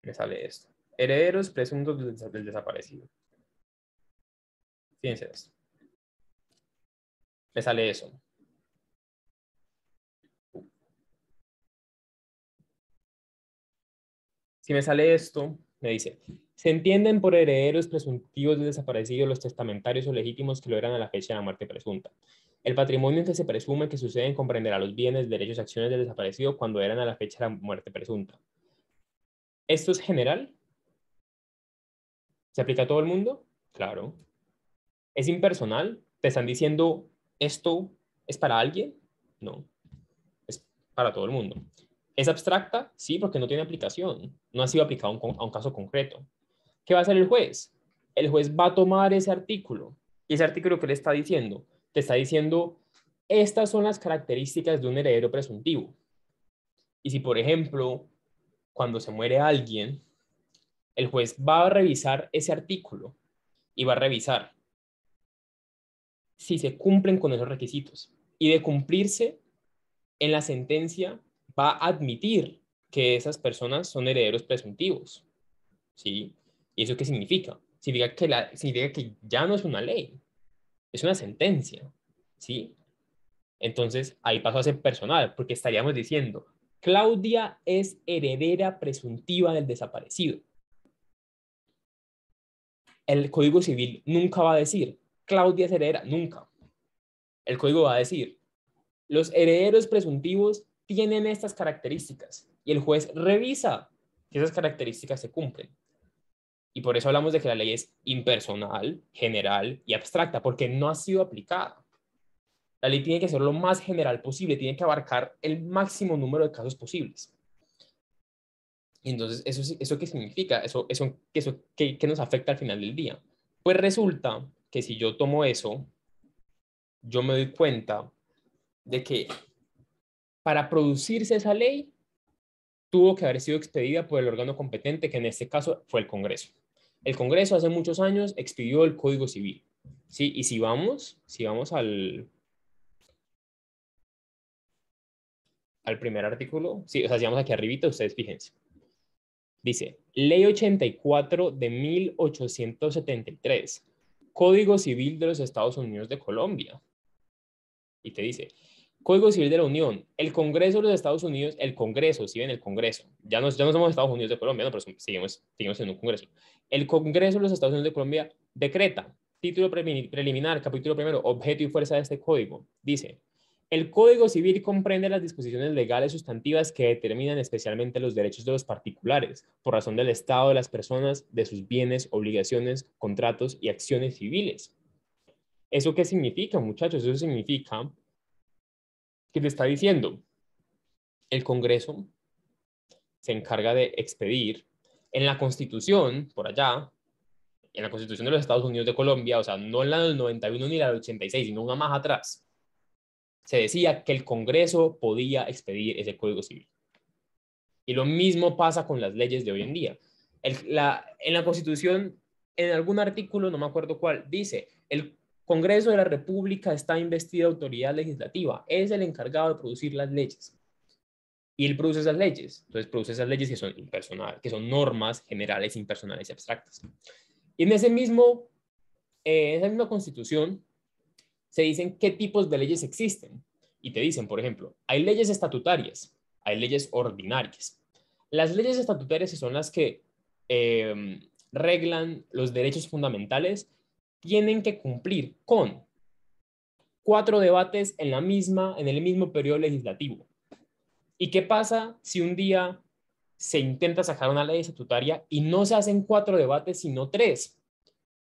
S1: Me sale esto. Herederos presuntos del desaparecido. Fíjense esto. Me sale eso. Si me sale esto, me dice, se entienden por herederos presuntivos del desaparecido los testamentarios o legítimos que lo eran a la fecha de la muerte presunta. El patrimonio en que se presume que suceden comprenderá los bienes, derechos y acciones del desaparecido cuando eran a la fecha de la muerte presunta. ¿Esto es general? ¿Se aplica a todo el mundo? Claro. ¿Es impersonal? ¿Te están diciendo esto es para alguien? No. Es para todo el mundo. ¿Es abstracta? Sí, porque no tiene aplicación. No ha sido aplicado a un caso concreto. ¿Qué va a hacer el juez? El juez va a tomar ese artículo. ¿Y ese artículo qué le está diciendo? te está diciendo, estas son las características de un heredero presuntivo. Y si, por ejemplo, cuando se muere alguien, el juez va a revisar ese artículo y va a revisar si se cumplen con esos requisitos. Y de cumplirse, en la sentencia va a admitir que esas personas son herederos presuntivos. ¿Sí? ¿Y eso qué significa? Significa que ya no es una ley, es una sentencia. ¿Sí? Entonces, ahí pasó a ser personal, porque estaríamos diciendo, Claudia es heredera presuntiva del desaparecido. El Código Civil nunca va a decir, Claudia es heredera, nunca. El Código va a decir, los herederos presuntivos tienen estas características y el juez revisa que esas características se cumplen. Y por eso hablamos de que la ley es impersonal, general y abstracta, porque no ha sido aplicada. La ley tiene que ser lo más general posible, tiene que abarcar el máximo número de casos posibles. Y entonces, ¿eso qué significa? ¿Qué nos afecta al final del día? Pues resulta que si yo tomo eso, yo me doy cuenta de que para producirse esa ley, tuvo que haber sido expedida por el órgano competente, que en este caso fue el Congreso. El Congreso hace muchos años expidió el Código Civil. ¿Sí? Y si vamos al primer artículo, sí, o sea, si vamos aquí arribita, ustedes fíjense. Dice, Ley 84 de 1873, Código Civil de los Estados Unidos de Colombia. Y te dice, Código Civil de la Unión, el Congreso de los Estados Unidos, el Congreso, si ven el Congreso, ya no somos Estados Unidos de Colombia, no, pero seguimos en un Congreso. El Congreso de los Estados Unidos de Colombia decreta, título preliminar, capítulo primero, objeto y fuerza de este código. Dice, el Código Civil comprende las disposiciones legales sustantivas que determinan especialmente los derechos de los particulares, por razón del estado de las personas, de sus bienes, obligaciones, contratos y acciones civiles. ¿Eso qué significa, muchachos? Eso significa que te está diciendo, el Congreso se encarga de expedir en la Constitución, por allá, en la Constitución de los Estados Unidos de Colombia, o sea, no en la del 91 ni la del 86, sino una más atrás, se decía que el Congreso podía expedir ese Código Civil. Y lo mismo pasa con las leyes de hoy en día. En la Constitución, en algún artículo, no me acuerdo cuál, dice, el Congreso de la República está investido de autoridad legislativa, es el encargado de producir las leyes. Y él produce esas leyes. Entonces produce esas leyes que son impersonales, que son normas generales, impersonales y abstractas. Y en esa misma Constitución se dicen qué tipos de leyes existen. Y te dicen, por ejemplo, hay leyes estatutarias, hay leyes ordinarias. Las leyes estatutarias son las que reglan los derechos fundamentales, tienen que cumplir con 4 debates en el mismo periodo legislativo. ¿Y qué pasa si un día se intenta sacar una ley estatutaria y no se hacen 4 debates, sino 3?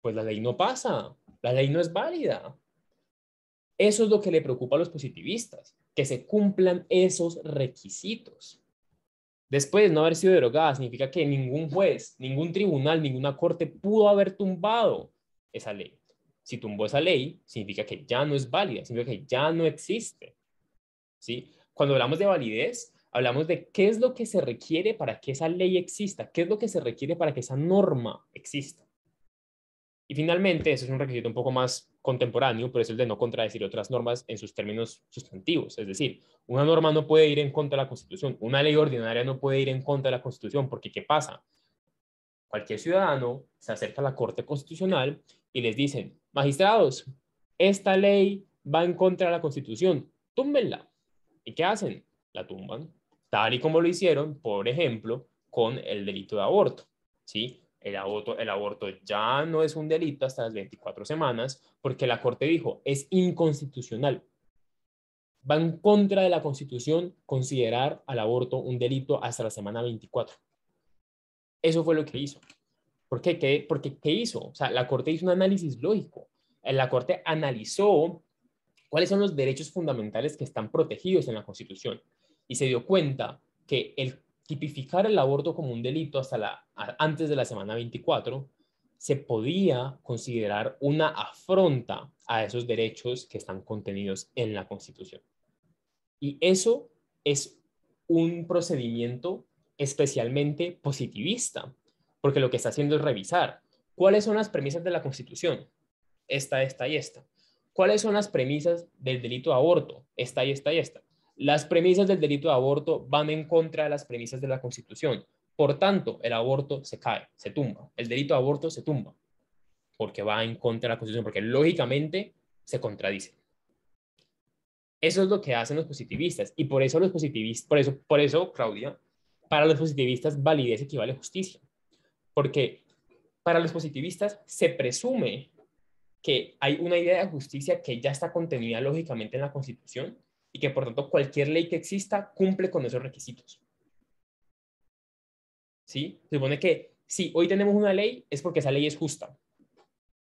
S1: Pues la ley no pasa, la ley no es válida. Eso es lo que le preocupa a los positivistas, que se cumplan esos requisitos. Después de no haber sido derogada, significa que ningún juez, ningún tribunal, ninguna corte pudo haber tumbado esa ley. Si tumbó esa ley, significa que ya no es válida, significa que ya no existe. ¿Sí? Cuando hablamos de validez, hablamos de qué es lo que se requiere para que esa ley exista, qué es lo que se requiere para que esa norma exista. Y finalmente, ese es un requisito un poco más contemporáneo, pero es el de no contradecir otras normas en sus términos sustantivos. Es decir, una norma no puede ir en contra de la Constitución, una ley ordinaria no puede ir en contra de la Constitución, porque ¿qué pasa? Cualquier ciudadano se acerca a la Corte Constitucional y les dicen, magistrados, esta ley va en contra de la Constitución, túmbenla. ¿Y qué hacen? La tumban, tal y como lo hicieron, por ejemplo, con el delito de aborto, ¿sí? El aborto ya no es un delito hasta las 24 semanas porque la Corte dijo, es inconstitucional. Va en contra de la Constitución considerar al aborto un delito hasta la semana 24. Eso fue lo que hizo. ¿Por qué? Porque ¿qué hizo? O sea, la Corte hizo un análisis lógico. La Corte analizó cuáles son los derechos fundamentales que están protegidos en la Constitución y se dio cuenta que el tipificar el aborto como un delito antes de la semana 24 se podía considerar una afronta a esos derechos que están contenidos en la Constitución. Y eso es un procedimiento especialmente positivista, porque lo que está haciendo es revisar cuáles son las premisas de la Constitución, esta y esta. ¿Cuáles son las premisas del delito de aborto? Esta y esta y esta. Las premisas del delito de aborto van en contra de las premisas de la Constitución. Por tanto, el aborto se cae, se tumba. El delito de aborto se tumba porque va en contra de la Constitución, porque lógicamente se contradice. Eso es lo que hacen los positivistas. Y por eso los positivistas, por eso, Claudia, para los positivistas validez equivale a justicia. Porque para los positivistas se presume que hay una idea de justicia que ya está contenida lógicamente en la Constitución y que por tanto cualquier ley que exista cumple con esos requisitos. ¿Sí? Se supone que si hoy tenemos una ley es porque esa ley es justa.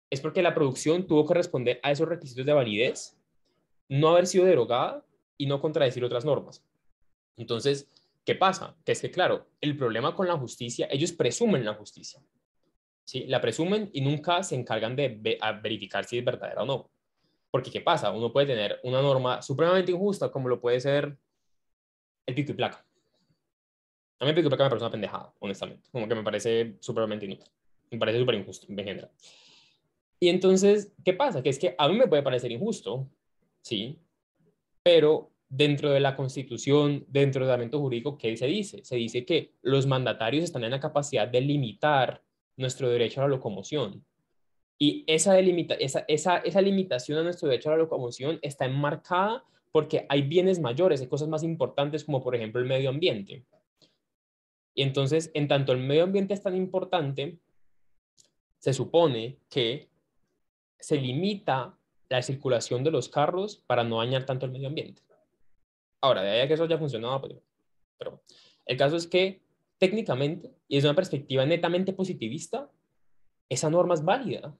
S1: Es porque la producción tuvo que responder a esos requisitos de validez, no haber sido derogada y no contradecir otras normas. Entonces, ¿qué pasa? Que es que, claro, el problema con la justicia, ellos presumen la justicia. ¿Sí? La presumen y nunca se encargan de verificar si es verdadera o no. Porque, ¿qué pasa? Uno puede tener una norma supremamente injusta, como lo puede ser el pico y placa. A mí el pico y placa me parece una pendejada, honestamente. Como que me parece supremamente inútil. Me parece súper injusto en general. Y entonces, ¿qué pasa? Que es que a mí me puede parecer injusto, ¿sí? Pero dentro de la Constitución, dentro del ordenamiento jurídico, ¿qué se dice? Se dice que los mandatarios están en la capacidad de limitar nuestro derecho a la locomoción. Y esa limitación a nuestro derecho a la locomoción está enmarcada porque hay bienes mayores, hay cosas más importantes como por ejemplo el medio ambiente. Y entonces, en tanto el medio ambiente es tan importante, se supone que se limita la circulación de los carros para no dañar tanto el medio ambiente. Ahora, de ahí a que eso ya funcionaba, pero el caso es que técnicamente, y desde una perspectiva netamente positivista, esa norma es válida,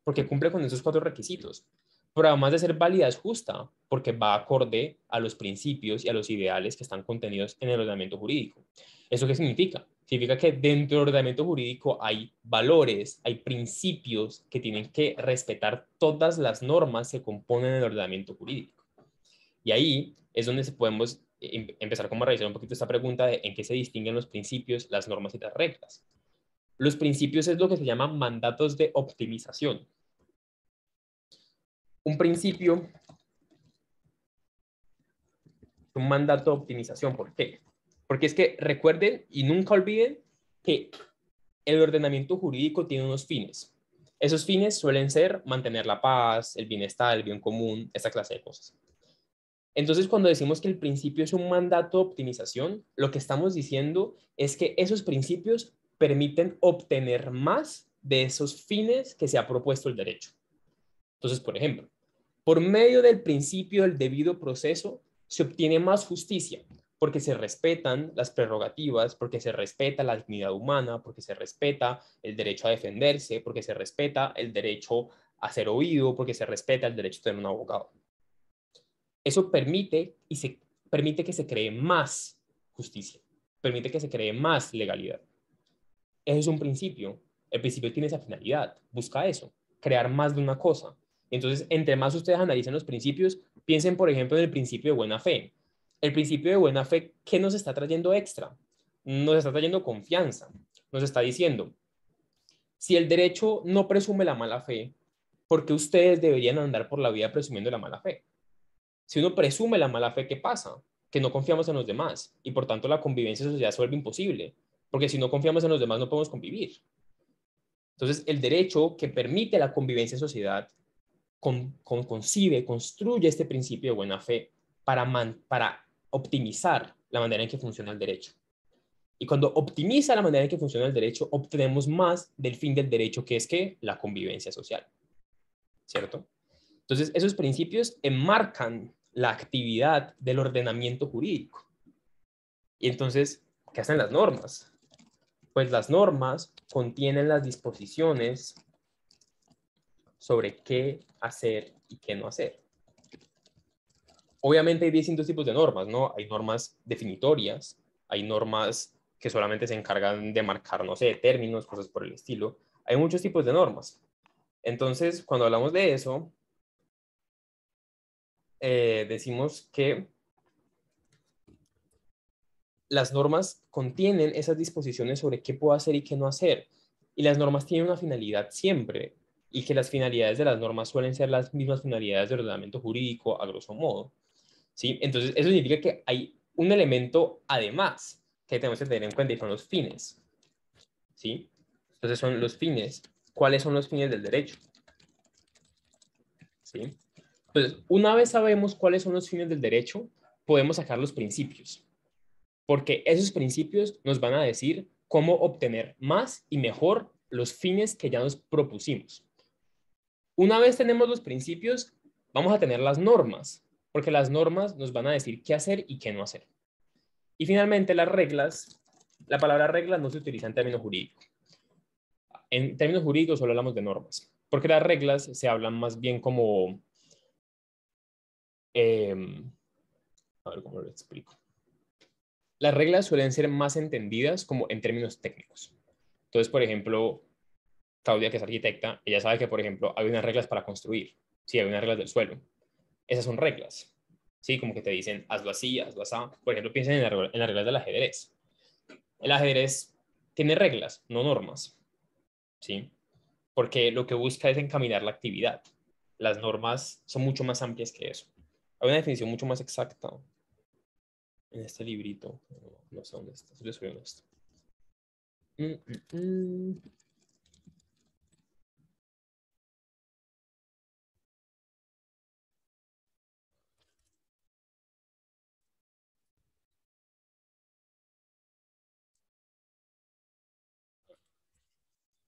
S1: porque cumple con esos 4 requisitos. Pero además de ser válida, es justa, porque va acorde a los principios y a los ideales que están contenidos en el ordenamiento jurídico. ¿Eso qué significa? Significa que dentro del ordenamiento jurídico hay valores, hay principios que tienen que respetar todas las normas que componen el ordenamiento jurídico. Y ahí es donde podemos empezar como a revisar un poquito esta pregunta de en qué se distinguen los principios, las normas y las reglas. Los principios es lo que se llama mandatos de optimización. Un principio, un mandato de optimización. ¿Por qué? Porque es que recuerden y nunca olviden que el ordenamiento jurídico tiene unos fines. Esos fines suelen ser mantener la paz, el bienestar, el bien común, esta clase de cosas. Entonces, cuando decimos que el principio es un mandato de optimización, lo que estamos diciendo es que esos principios permiten obtener más de esos fines que se ha propuesto el derecho. Entonces, por ejemplo, por medio del principio del debido proceso, se obtiene más justicia, porque se respetan las prerrogativas, porque se respeta la dignidad humana, porque se respeta el derecho a defenderse, porque se respeta el derecho a ser oído, porque se respeta el derecho a tener un abogado. Eso permite que se cree más justicia, permite que se cree más legalidad. Eso es un principio. El principio tiene esa finalidad, busca eso, crear más de una cosa. Entonces, entre más ustedes analicen los principios, piensen, por ejemplo, en el principio de buena fe. El principio de buena fe, ¿qué nos está trayendo extra? Nos está trayendo confianza. Nos está diciendo, si el derecho no presume la mala fe, ¿por qué ustedes deberían andar por la vida presumiendo la mala fe? Si uno presume la mala fe, ¿qué pasa? Que no confiamos en los demás y por tanto la convivencia en sociedad se vuelve imposible, porque si no confiamos en los demás no podemos convivir. Entonces, el derecho que permite la convivencia en sociedad construye este principio de buena fe para optimizar la manera en que funciona el derecho. Y cuando optimiza la manera en que funciona el derecho, obtenemos más del fin del derecho, que es que la convivencia social. ¿Cierto? Entonces, esos principios enmarcan la actividad del ordenamiento jurídico. Y entonces, ¿qué hacen las normas? Pues las normas contienen las disposiciones sobre qué hacer y qué no hacer. Obviamente hay distintos tipos de normas, ¿no? Hay normas definitorias, hay normas que solamente se encargan de marcar, no sé, términos, cosas por el estilo. Hay muchos tipos de normas. Entonces, cuando hablamos de eso, decimos que las normas contienen esas disposiciones sobre qué puedo hacer y qué no hacer. Y las normas tienen una finalidad siempre, y que las finalidades de las normas suelen ser las mismas finalidades del ordenamiento jurídico, a grosso modo. ¿Sí? Entonces, eso significa que hay un elemento además que tenemos que tener en cuenta, y son los fines. ¿Sí? Entonces, son los fines. ¿Cuáles son los fines del derecho? ¿Sí? Entonces, una vez sabemos cuáles son los fines del derecho, podemos sacar los principios, porque esos principios nos van a decir cómo obtener más y mejor los fines que ya nos propusimos. Una vez tenemos los principios, vamos a tener las normas, porque las normas nos van a decir qué hacer y qué no hacer. Y finalmente las reglas. La palabra reglas no se utiliza en términos jurídicos. En términos jurídicos solo hablamos de normas, porque las reglas se hablan más bien como... a ver cómo lo explico. Las reglas suelen ser más entendidas como en términos técnicos. Entonces, por ejemplo, Claudia, que es arquitecta, ella sabe que, por ejemplo, hay unas reglas para construir. Sí, hay unas reglas del suelo. Esas son reglas. Sí, como que te dicen, hazlo así, hazlo así. Por ejemplo, piensen en las reglas del ajedrez. El ajedrez tiene reglas, no normas. ¿Sí? Porque lo que busca es encaminar la actividad. Las normas son mucho más amplias que eso. Hay una definición mucho más exacta en este librito. No sé dónde está. Si les soy honesto.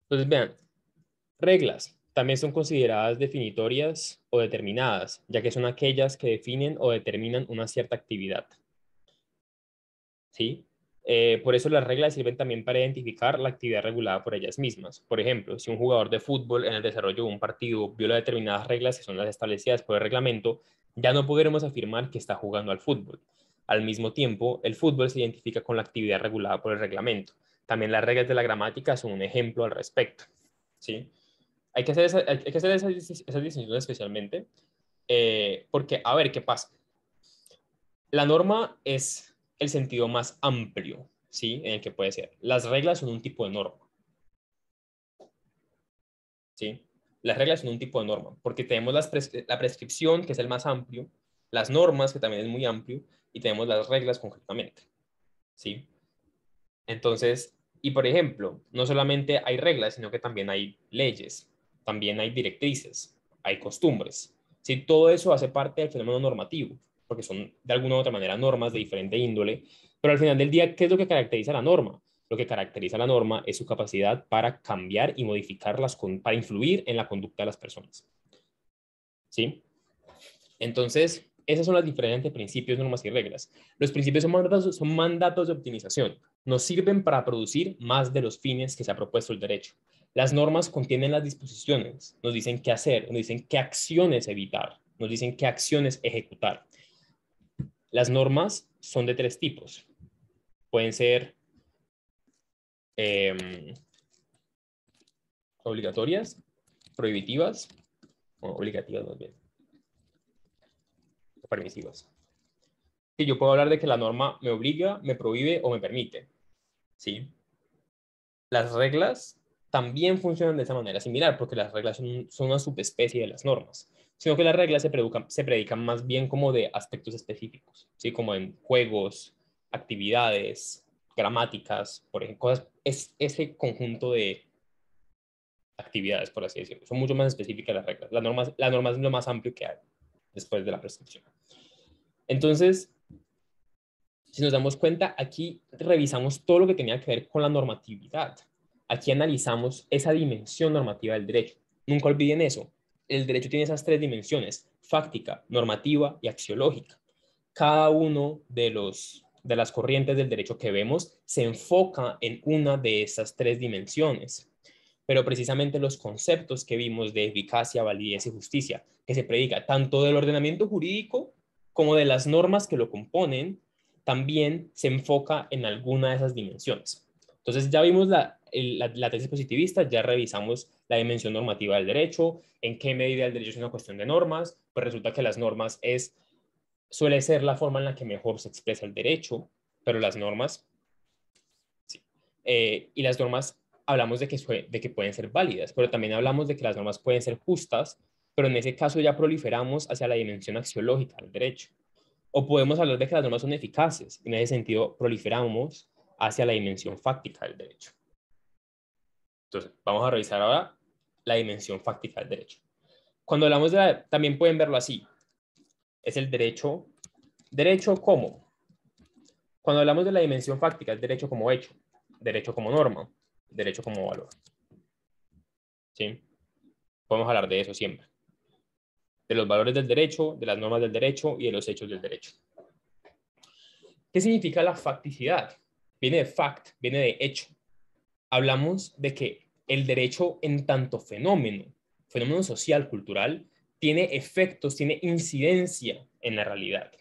S1: Entonces, vean, reglas también son consideradas definitorias o determinadas, ya que son aquellas que definen o determinan una cierta actividad. ¿Sí? Por eso las reglas sirven también para identificar la actividad regulada por ellas mismas. Por ejemplo, si un jugador de fútbol en el desarrollo de un partido viola determinadas reglas que son las establecidas por el reglamento, ya no podremos afirmar que está jugando al fútbol. Al mismo tiempo, el fútbol se identifica con la actividad regulada por el reglamento. También las reglas de la gramática son un ejemplo al respecto. ¿Sí? Hay que hacer esas distinciones especialmente, porque, a ver, ¿qué pasa? La norma es el sentido más amplio, ¿sí? En el que puede ser. Las reglas son un tipo de norma, ¿sí? Las reglas son un tipo de norma, porque tenemos la prescripción, que es el más amplio, las normas, que también es muy amplio, y tenemos las reglas concretamente, ¿sí? Entonces, y por ejemplo, no solamente hay reglas, sino que también hay leyes, también hay directrices, hay costumbres. ¿Sí? Todo eso hace parte del fenómeno normativo, porque son de alguna u otra manera normas de diferente índole, pero al final del día, ¿qué es lo que caracteriza a la norma? Lo que caracteriza a la norma es su capacidad para cambiar y modificarlas, para influir en la conducta de las personas. ¿Sí? Entonces, esas son las diferencias entre principios, normas y reglas. Los principios son mandatos de optimización. Nos sirven para producir más de los fines que se ha propuesto el derecho. Las normas contienen las disposiciones, nos dicen qué hacer, nos dicen qué acciones evitar, nos dicen qué acciones ejecutar. Las normas son de tres tipos. Pueden ser obligatorias, prohibitivas, o obligativas más bien, o permisivas. Sí, yo puedo hablar de que la norma me obliga, me prohíbe o me permite. ¿Sí? Las reglas también funcionan de esa manera similar, porque las reglas son una subespecie de las normas, sino que las reglas se predican más bien como de aspectos específicos, ¿sí? Como en juegos, actividades, gramáticas, por ejemplo, cosas, es ese conjunto de actividades, por así decirlo. Son mucho más específicas las reglas. Las normas es lo más amplio que hay después de la prescripción. Entonces, si nos damos cuenta, aquí revisamos todo lo que tenía que ver con la normatividad. Aquí analizamos esa dimensión normativa del derecho. Nunca olviden eso. El derecho tiene esas tres dimensiones: fáctica, normativa y axiológica. Cada uno de las corrientes del derecho que vemos se enfoca en una de esas tres dimensiones. Pero precisamente los conceptos que vimos de eficacia, validez y justicia, que se predica tanto del ordenamiento jurídico como de las normas que lo componen, también se enfoca en alguna de esas dimensiones. Entonces ya vimos la tesis positivista, ya revisamos la dimensión normativa del derecho, en qué medida el derecho es una cuestión de normas, pues resulta que las normas suele ser la forma en la que mejor se expresa el derecho, pero las normas, sí, y las normas hablamos de que pueden ser válidas, pero también hablamos de que las normas pueden ser justas, pero en ese caso ya proliferamos hacia la dimensión axiológica del derecho. O podemos hablar de que las normas son eficaces, y en ese sentido proliferamos hacia la dimensión fáctica del derecho. Entonces, vamos a revisar ahora la dimensión fáctica del derecho. Cuando hablamos también pueden verlo así, es el derecho como. Cuando hablamos de la dimensión fáctica, es derecho como hecho, derecho como norma, derecho como valor. ¿Sí? Podemos hablar de eso siempre. De los valores del derecho, de las normas del derecho y de los hechos del derecho. ¿Qué significa la facticidad? Viene de fact, viene de hecho. Hablamos de que el derecho en tanto fenómeno social, cultural, tiene efectos, tiene incidencia en la realidad.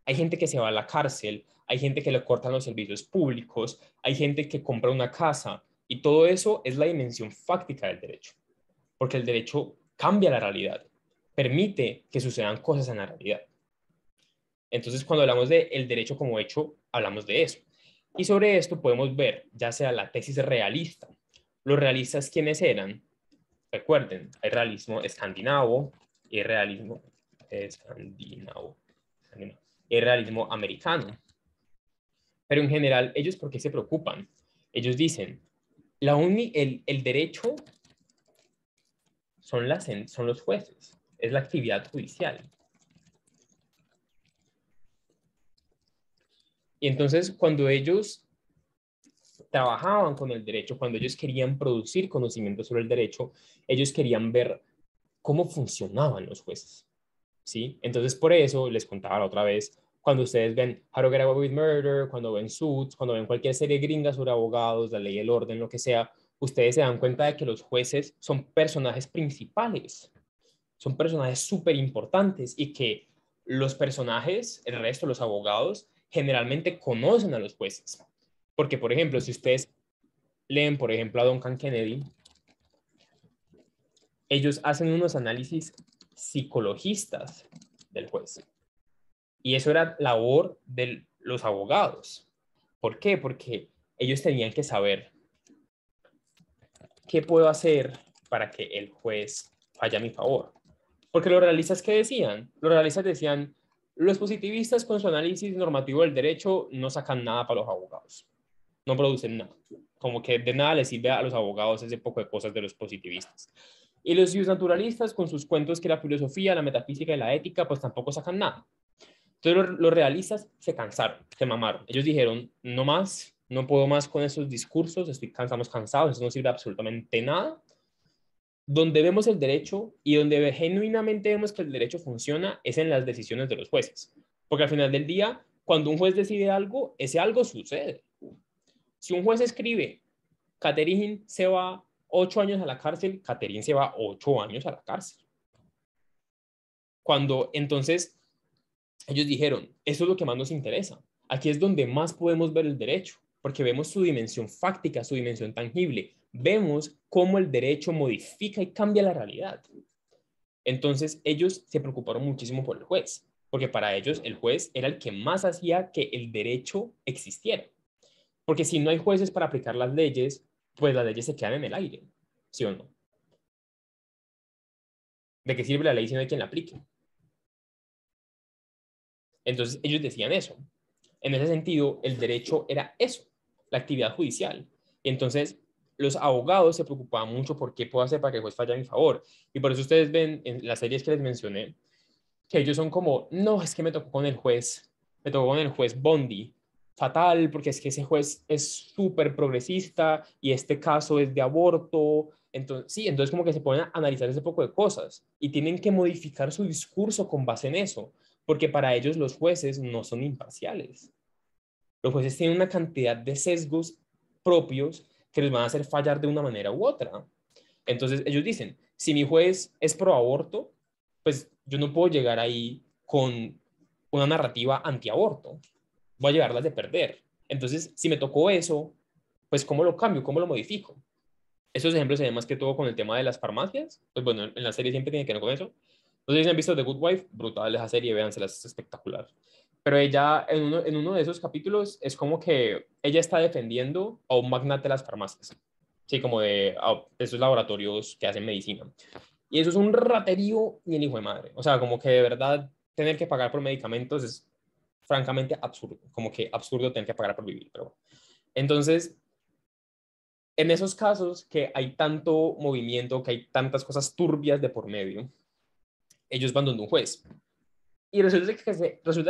S1: Hay gente que se va a la cárcel, hay gente que le cortan los servicios públicos, hay gente que compra una casa, y todo eso es la dimensión fáctica del derecho, porque el derecho cambia la realidad, permite que sucedan cosas en la realidad. Entonces, cuando hablamos del derecho como hecho, hablamos de eso. Y sobre esto podemos ver, ya sea la tesis realista. Los realistas, ¿quiénes eran? Recuerden, hay realismo escandinavo y realismo y realismo americano. Pero en general, ¿ellos por qué se preocupan? Ellos dicen, el derecho son los jueces, es la actividad judicial. Y entonces, cuando ellos trabajaban con el derecho, cuando ellos querían producir conocimiento sobre el derecho, ellos querían ver cómo funcionaban los jueces, ¿sí? Entonces, por eso les contaba la otra vez, cuando ustedes ven How to Get Away with Murder, cuando ven Suits, cuando ven cualquier serie gringa sobre abogados, la ley, el orden, lo que sea, ustedes se dan cuenta de que los jueces son personajes principales, son personajes súper importantes y que los personajes, el resto, los abogados, generalmente conocen a los jueces. Porque, por ejemplo, si ustedes leen, por ejemplo, a Duncan Kennedy, ellos hacen unos análisis psicologistas del juez. Y eso era labor de los abogados. ¿Por qué? Porque ellos tenían que saber qué puedo hacer para que el juez falle a mi favor. Porque los realistas, ¿qué decían? Los realistas decían, los positivistas con su análisis normativo del derecho no sacan nada para los abogados. No producen nada. Como que de nada les sirve a los abogados ese poco de cosas de los positivistas. Y los naturalistas con sus cuentos que la filosofía, la metafísica y la ética, pues tampoco sacan nada. Entonces los realistas se cansaron, se mamaron. Ellos dijeron, no más, no puedo más con esos discursos, estamos cansados, eso no sirve absolutamente nada. Donde vemos el derecho y donde genuinamente vemos que el derecho funciona es en las decisiones de los jueces. Porque al final del día, cuando un juez decide algo, ese algo sucede. Si un juez escribe, Catherine se va 8 años a la cárcel, Catherine se va 8 años a la cárcel. Cuando entonces ellos dijeron, eso es lo que más nos interesa. Aquí es donde más podemos ver el derecho, porque vemos su dimensión fáctica, su dimensión tangible. Vemos cómo el derecho modifica y cambia la realidad. Entonces ellos se preocuparon muchísimo por el juez, porque para ellos el juez era el que más hacía que el derecho existiera. Porque si no hay jueces para aplicar las leyes, pues las leyes se quedan en el aire, ¿sí o no? ¿De qué sirve la ley si no hay quien la aplique? Entonces ellos decían eso. En ese sentido, el derecho era eso, la actividad judicial. Entonces, los abogados se preocupaban mucho por qué puedo hacer para que el juez falle a mi favor. Y por eso ustedes ven en las series que les mencioné, que ellos son como, no, es que me tocó con el juez Bondi, fatal, porque es que ese juez es súper progresista y este caso es de aborto. Entonces, sí, entonces como que se ponen a analizar ese poco de cosas y tienen que modificar su discurso con base en eso, porque para ellos los jueces no son imparciales. Los jueces tienen una cantidad de sesgos propios que les van a hacer fallar de una manera u otra. Entonces ellos dicen, si mi juez es pro aborto, pues yo no puedo llegar ahí con una narrativa antiaborto. Voy a llevarlas de perder. Entonces, si me tocó eso, pues ¿cómo lo cambio? ¿Cómo lo modifico? Esos ejemplos se ven más que todo con el tema de las farmacias. Pues bueno, en la serie siempre tiene que ver con eso. No sé si han visto The Good Wife, brutal esa serie, véansela, es espectacular. Pero ella, en uno de esos capítulos, es como que ella está defendiendo a un magnate de las farmacias. Sí, como de esos laboratorios que hacen medicina. Y eso es un raterío ni el hijo de madre. O sea, como que de verdad tener que pagar por medicamentos es francamente absurdo. Como que absurdo tener que pagar por vivir. Pero bueno. Entonces, en esos casos que hay tanto movimiento, que hay tantas cosas turbias de por medio, ellos van donde un juez. Y resulta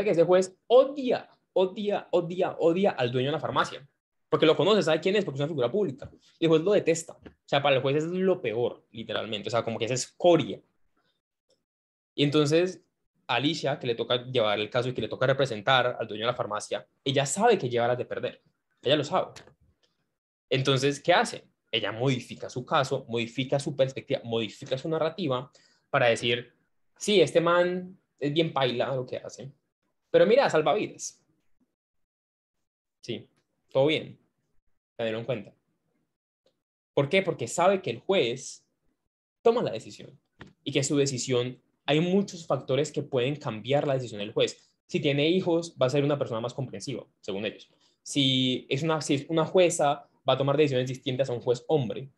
S1: que ese juez odia al dueño de la farmacia. Porque lo conoce, sabe quién es, porque es una figura pública. Y el juez lo detesta. O sea, para el juez es lo peor, literalmente. O sea, como que es escoria. Y entonces, Alicia, que le toca llevar el caso y que le toca representar al dueño de la farmacia, ella sabe que lleva las de perder. Ella lo sabe. Entonces, ¿qué hace? Ella modifica su caso, modifica su perspectiva, modifica su narrativa para decir, sí, este man es bien paila lo que hace, pero mira, salva vidas. Sí, todo bien, tenerlo en cuenta. ¿Por qué? Porque sabe que el juez toma la decisión y que su decisión, hay muchos factores que pueden cambiar la decisión del juez. Si tiene hijos, va a ser una persona más comprensiva, según ellos. Si es una jueza, va a tomar decisiones distintas a un juez hombre.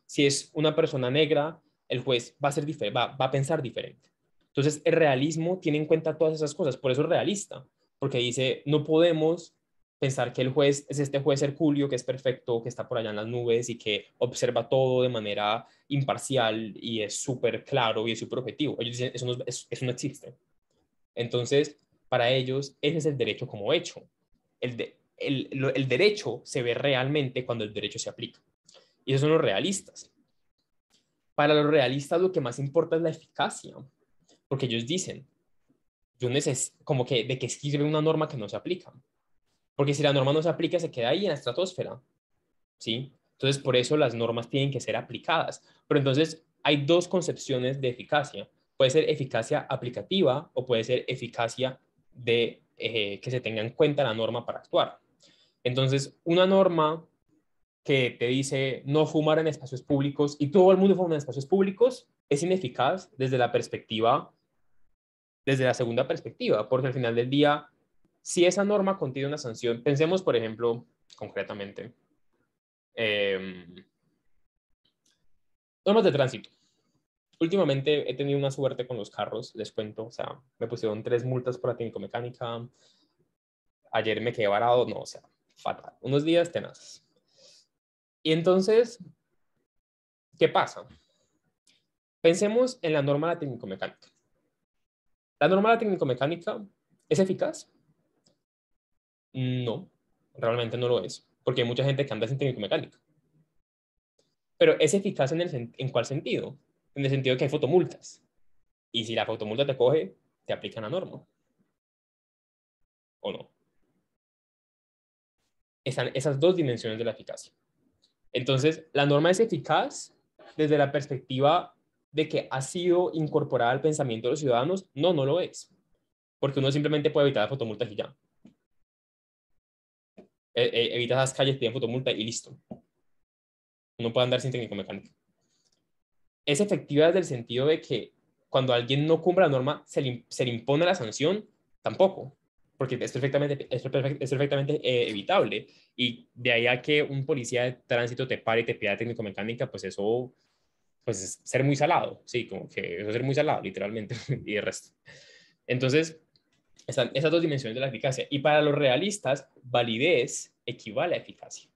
S1: Si es una persona negra, el juez va a ser va a pensar diferente. Entonces, el realismo tiene en cuenta todas esas cosas, por eso es realista, porque dice, no podemos pensar que el juez es este juez Herculio que es perfecto, que está por allá en las nubes y que observa todo de manera imparcial y es súper claro y es súper objetivo. Ellos dicen, eso no existe. Entonces, para ellos, ese es el derecho como hecho. El derecho se ve realmente cuando el derecho se aplica. Y esos son los realistas. Para los realistas lo que más importa es la eficacia, porque ellos dicen, como que de qué sirve una norma que no se aplica, porque si la norma no se aplica se queda ahí en la estratosfera, ¿sí? Entonces por eso las normas tienen que ser aplicadas, pero entonces hay dos concepciones de eficacia, puede ser eficacia aplicativa o puede ser eficacia de que se tenga en cuenta la norma para actuar. Entonces una norma que te dice no fumar en espacios públicos y todo el mundo fuma en espacios públicos, es ineficaz desde la segunda perspectiva, porque al final del día, si esa norma contiene una sanción, pensemos, por ejemplo, concretamente, eh, normas de tránsito. Últimamente he tenido una suerte con los carros, les cuento, o sea, me pusieron 3 multas por la técnico-mecánica, ayer me quedé varado, no, o sea, fatal, unos días tenazas. Y entonces, ¿qué pasa? Pensemos en la norma de la técnico-mecánica. ¿La norma de la técnico-mecánica es eficaz? No, realmente no lo es, porque hay mucha gente que anda sin técnico-mecánica. Pero ¿es eficaz en cuál sentido? En el sentido de que hay fotomultas. Y si la fotomulta te coge, te aplican la norma. ¿O no? Están esas dos dimensiones de la eficacia. Entonces, ¿la norma es eficaz desde la perspectiva de que ha sido incorporada al pensamiento de los ciudadanos? No, no lo es. Porque uno simplemente puede evitar las fotomultas y ya. Evita las calles, piden fotomulta y listo. Uno puede andar sin técnico mecánico. Es efectiva desde el sentido de que cuando alguien no cumple la norma, se le impone la sanción, tampoco, porque es perfectamente evitable. Y de ahí a que un policía de tránsito te pare y te pida técnico-mecánica, pues eso pues es ser muy salado, sí, como que eso es ser muy salado, literalmente, y el resto. Entonces, están esas dos dimensiones de la eficacia. Y para los realistas, validez equivale a eficacia.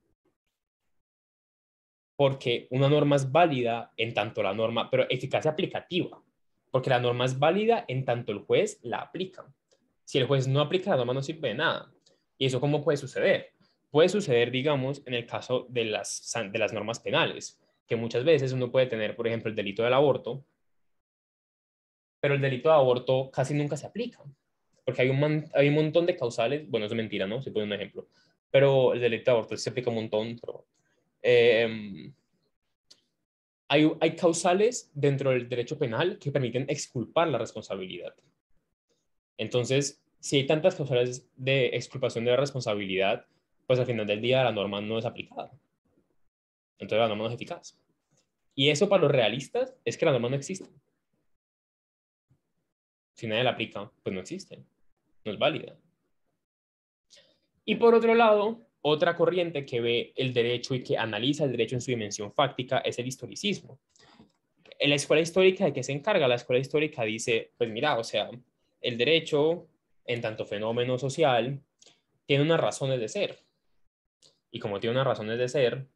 S1: Porque una norma es válida en tanto la norma, pero eficacia aplicativa, porque la norma es válida en tanto el juez la aplica. Si el juez no aplica la norma no sirve de nada. ¿Y eso cómo puede suceder? Puede suceder, digamos, en el caso de las normas penales, que muchas veces uno puede tener, por ejemplo, el delito del aborto, pero el delito de aborto casi nunca se aplica, porque hay un montón de causales, bueno, eso es mentira, ¿no? Se pone un ejemplo, pero el delito de aborto se aplica un montón, pero, hay causales dentro del derecho penal que permiten exculpar la responsabilidad. Entonces, si hay tantas causales de exculpación de la responsabilidad, pues al final del día la norma no es aplicada. Entonces la norma no es eficaz. Y eso para los realistas es que la norma no existe. Si nadie la aplica, pues no existe. No es válida. Y por otro lado, otra corriente que ve el derecho y que analiza el derecho en su dimensión fáctica es el historicismo. En la escuela histórica, ¿de qué se encarga? La escuela histórica dice, pues mira, o sea, el derecho, en tanto fenómeno social, tiene unas razones de ser. Y como tiene unas razones de ser,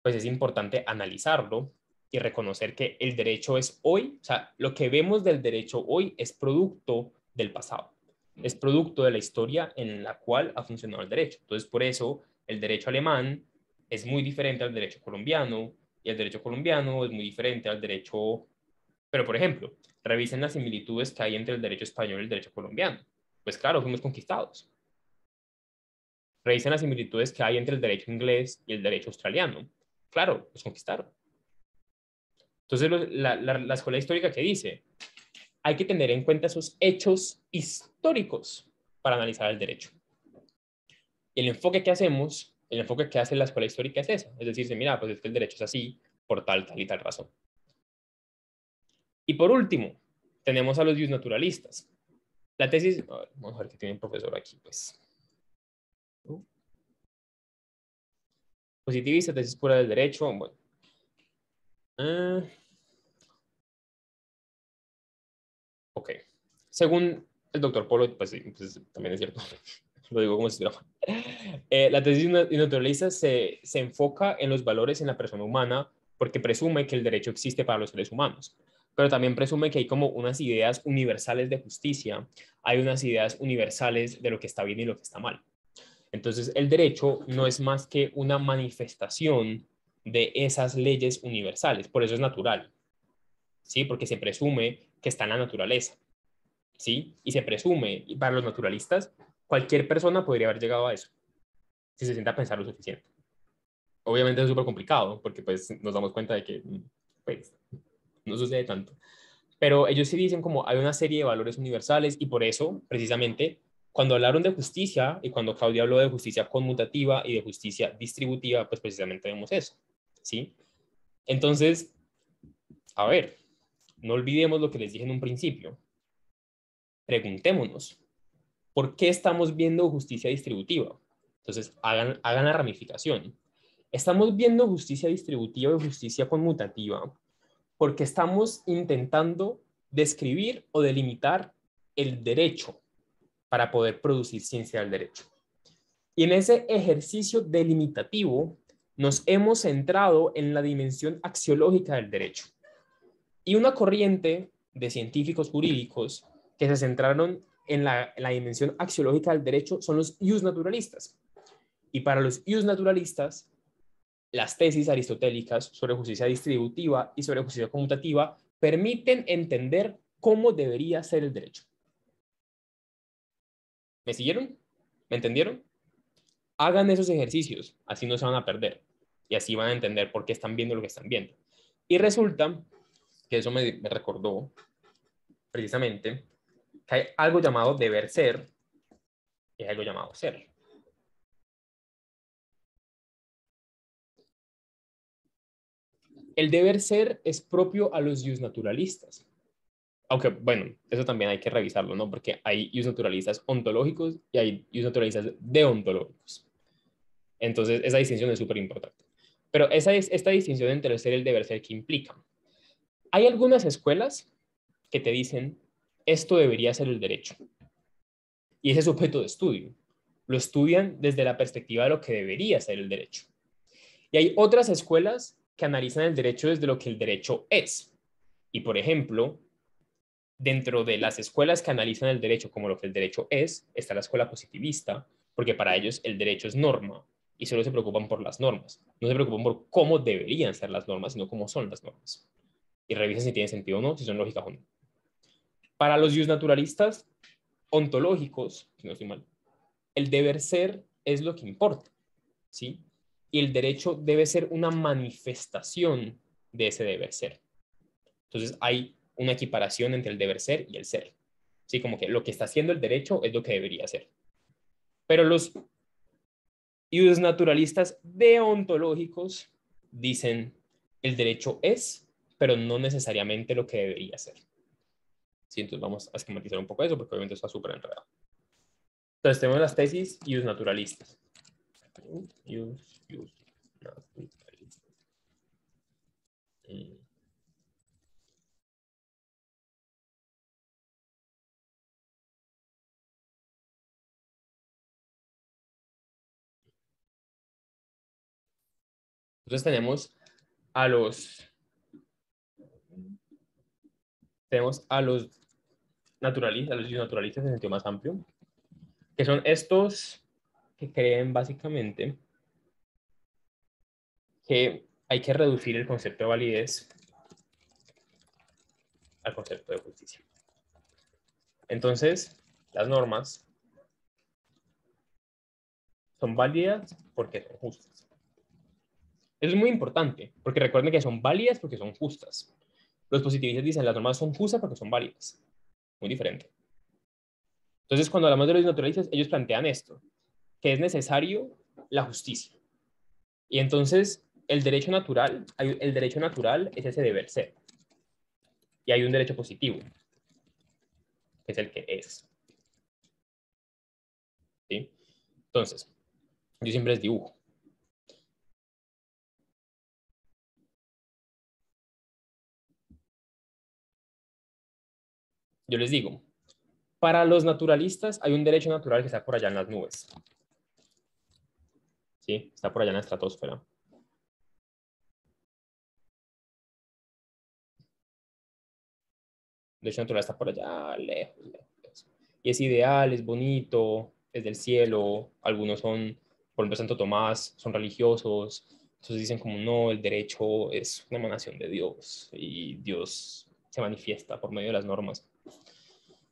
S1: pues es importante analizarlo y reconocer que el derecho es hoy, o sea, lo que vemos del derecho hoy es producto del pasado, es producto de la historia en la cual ha funcionado el derecho. Entonces, por eso el derecho alemán es muy diferente al derecho colombiano y el derecho colombiano es muy diferente al derecho, pero por ejemplo, revisen las similitudes que hay entre el derecho español y el derecho colombiano. Pues claro, fuimos conquistados. Revisen las similitudes que hay entre el derecho inglés y el derecho australiano. Claro, los conquistaron. Entonces, la escuela histórica que dice, hay que tener en cuenta esos hechos históricos para analizar el derecho. Y el enfoque que hacemos, el enfoque que hace la escuela histórica es eso. Es decir, mira, pues es que el derecho es así por tal, tal y tal razón. Y por último, tenemos a los naturalistas. La tesis, a ver, vamos a ver qué tiene el profesor aquí, pues. Positivista, tesis pura del derecho, bueno. Ok. Según el doctor Polo, pues, sí, pues también es cierto. Lo digo como si estuviera la tesis naturalista se enfoca en los valores en la persona humana porque presume que el derecho existe para los seres humanos, pero también presume que hay como unas ideas universales de justicia, hay unas ideas universales de lo que está bien y lo que está mal. Entonces, el derecho no es más que una manifestación de esas leyes universales, por eso es natural, ¿sí? Porque se presume que está en la naturaleza, ¿sí? Y se presume, y para los naturalistas, cualquier persona podría haber llegado a eso, si se sienta a pensar lo suficiente. Obviamente es súper complicado, porque pues nos damos cuenta de que pues, no sucede tanto. Pero ellos sí dicen como hay una serie de valores universales y por eso, precisamente, cuando hablaron de justicia y cuando Claudia habló de justicia conmutativa y de justicia distributiva, pues precisamente vemos eso, ¿sí? Entonces, a ver, no olvidemos lo que les dije en un principio. Preguntémonos, ¿por qué estamos viendo justicia distributiva? Entonces, hagan la ramificación. Estamos viendo justicia distributiva y justicia conmutativa porque estamos intentando describir o delimitar el derecho para poder producir ciencia del derecho. Y en ese ejercicio delimitativo nos hemos centrado en la dimensión axiológica del derecho. Y una corriente de científicos jurídicos que se centraron en la dimensión axiológica del derecho son los naturalistas. Y para los naturalistas, las tesis aristotélicas sobre justicia distributiva y sobre justicia conmutativa permiten entender cómo debería ser el derecho. ¿Me siguieron? ¿Me entendieron? Hagan esos ejercicios, así no se van a perder y así van a entender por qué están viendo lo que están viendo. Y resulta que eso me recordó precisamente que hay algo llamado deber ser y hay algo llamado ser. El deber ser es propio a los naturalistas. Aunque, bueno, eso también hay que revisarlo, ¿no? Porque hay naturalistas ontológicos y hay naturalistas deontológicos. Entonces, esa distinción es súper importante. Pero esta distinción entre el ser y el deber ser, ¿qué implica? Hay algunas escuelas que te dicen, esto debería ser el derecho. Y ese es objeto de estudio. Lo estudian desde la perspectiva de lo que debería ser el derecho. Y hay otras escuelas que analizan el derecho desde lo que el derecho es. Y, por ejemplo, dentro de las escuelas que analizan el derecho como lo que el derecho es, está la escuela positivista, porque para ellos el derecho es norma y solo se preocupan por las normas. No se preocupan por cómo deberían ser las normas, sino cómo son las normas. Y revisan si tienen sentido o no, si son lógicas o no. Para los naturalistas ontológicos, si no estoy mal, el deber ser es lo que importa, ¿sí? Y el derecho debe ser una manifestación de ese deber ser. Entonces hay una equiparación entre el deber ser y el ser. Sí, como que lo que está haciendo el derecho es lo que debería ser. Pero los naturalistas deontológicos dicen el derecho es, pero no necesariamente lo que debería ser. Sí, entonces vamos a esquematizar un poco eso porque obviamente está súper enredado. Entonces tenemos las tesis ius naturalistas. Ius naturalistas. Entonces tenemos a los naturalistas, a los naturalistas en sentido más amplio, que son estos que creen básicamente que hay que reducir el concepto de validez al concepto de justicia. Entonces, las normas son válidas porque son justas. Eso es muy importante, porque recuerden que son válidas porque son justas. Los positivistas dicen las normas son justas porque son válidas. Muy diferente. Entonces, cuando hablamos de los naturalistas, ellos plantean esto, que es necesario la justicia. Y entonces, el derecho natural es ese deber ser. Y hay un derecho positivo, que es el que es. ¿Sí? Entonces, yo siempre les dibujo. Yo les digo, para los naturalistas hay un derecho natural que está por allá en las nubes. ¿Sí? Está por allá en la estratosfera. El derecho natural está por allá, lejos, lejos. Y es ideal, es bonito, es del cielo. Algunos son, por ejemplo, Santo Tomás, son religiosos. Entonces dicen como, no, el derecho es una emanación de Dios y Dios se manifiesta por medio de las normas.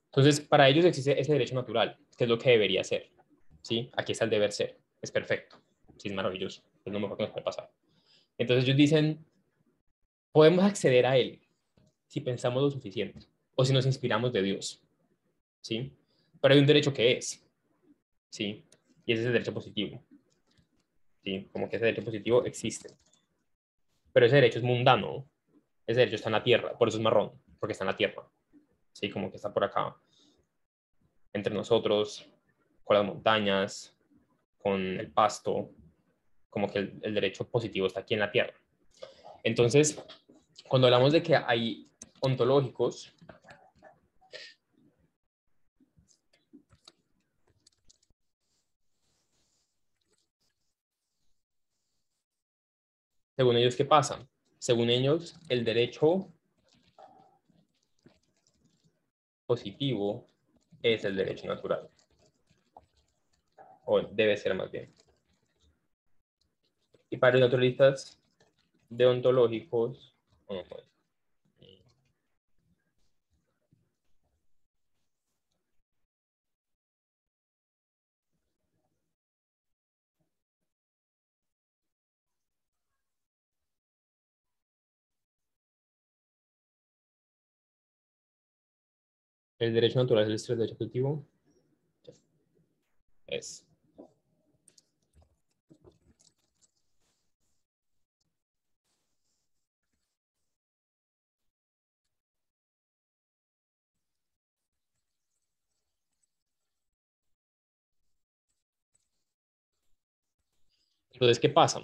S1: Entonces, para ellos existe ese derecho natural, que es lo que debería ser. ¿Sí? Aquí está el deber ser. Es perfecto. Sí, es maravilloso. Es lo mejor que nos puede pasar. Entonces ellos dicen, podemos acceder a él si pensamos lo suficiente o si nos inspiramos de Dios. ¿Sí? Pero hay un derecho que es. ¿Sí? Y ese es el derecho positivo. ¿Sí? Como que ese derecho positivo existe. Pero ese derecho es mundano. Ese derecho está en la tierra. Por eso es marrón. Porque está en la tierra. ¿Sí? Como que está por acá. Entre nosotros, con las montañas, con el pasto. Como que el derecho positivo está aquí en la tierra. Entonces, cuando hablamos de que hay ontológicos, según ellos, ¿qué pasa? Según ellos, el derecho positivo es el derecho natural. O debe ser más bien. Y para los naturalistas deontológicos, bueno, pues, el derecho natural es el derecho positivo. Es. Entonces, ¿qué pasa?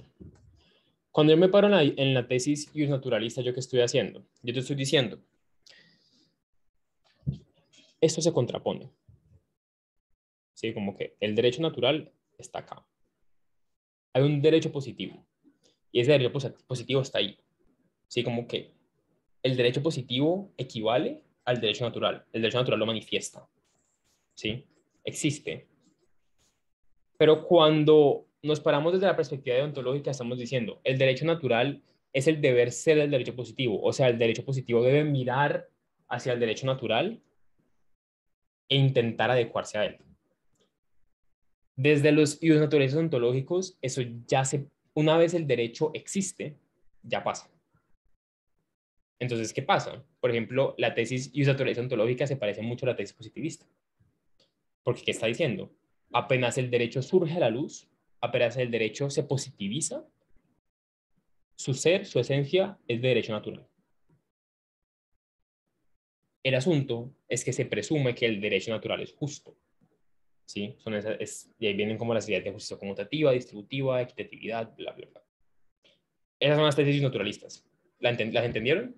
S1: Cuando yo me paro en la tesis ius naturalista, ¿yo qué estoy haciendo? Yo te estoy diciendo, esto se contrapone. ¿Sí? Como que el derecho natural está acá. Hay un derecho positivo. Y ese derecho positivo está ahí. ¿Sí? Como que el derecho positivo equivale al derecho natural. El derecho natural lo manifiesta. ¿Sí? Existe. Pero cuando nos paramos desde la perspectiva deontológica, estamos diciendo, el derecho natural es el deber ser del derecho positivo. O sea, el derecho positivo debe mirar hacia el derecho natural e intentar adecuarse a él. Desde los naturales ontológicos, eso ya una vez el derecho existe, ya pasa. Entonces, ¿qué pasa? Por ejemplo, la tesis naturaleza ontológica se parece mucho a la tesis positivista. Porque, ¿qué está diciendo? Apenas el derecho surge a la luz, apenas el derecho se positiviza, Su ser, su esencia es de derecho natural. El asunto es que se presume que el derecho natural es justo. ¿Sí? Y ahí vienen como las ideas de justicia conmutativa, distributiva, equitatividad, bla, bla, bla. Esas son las tesis naturalistas. ¿Las entendieron?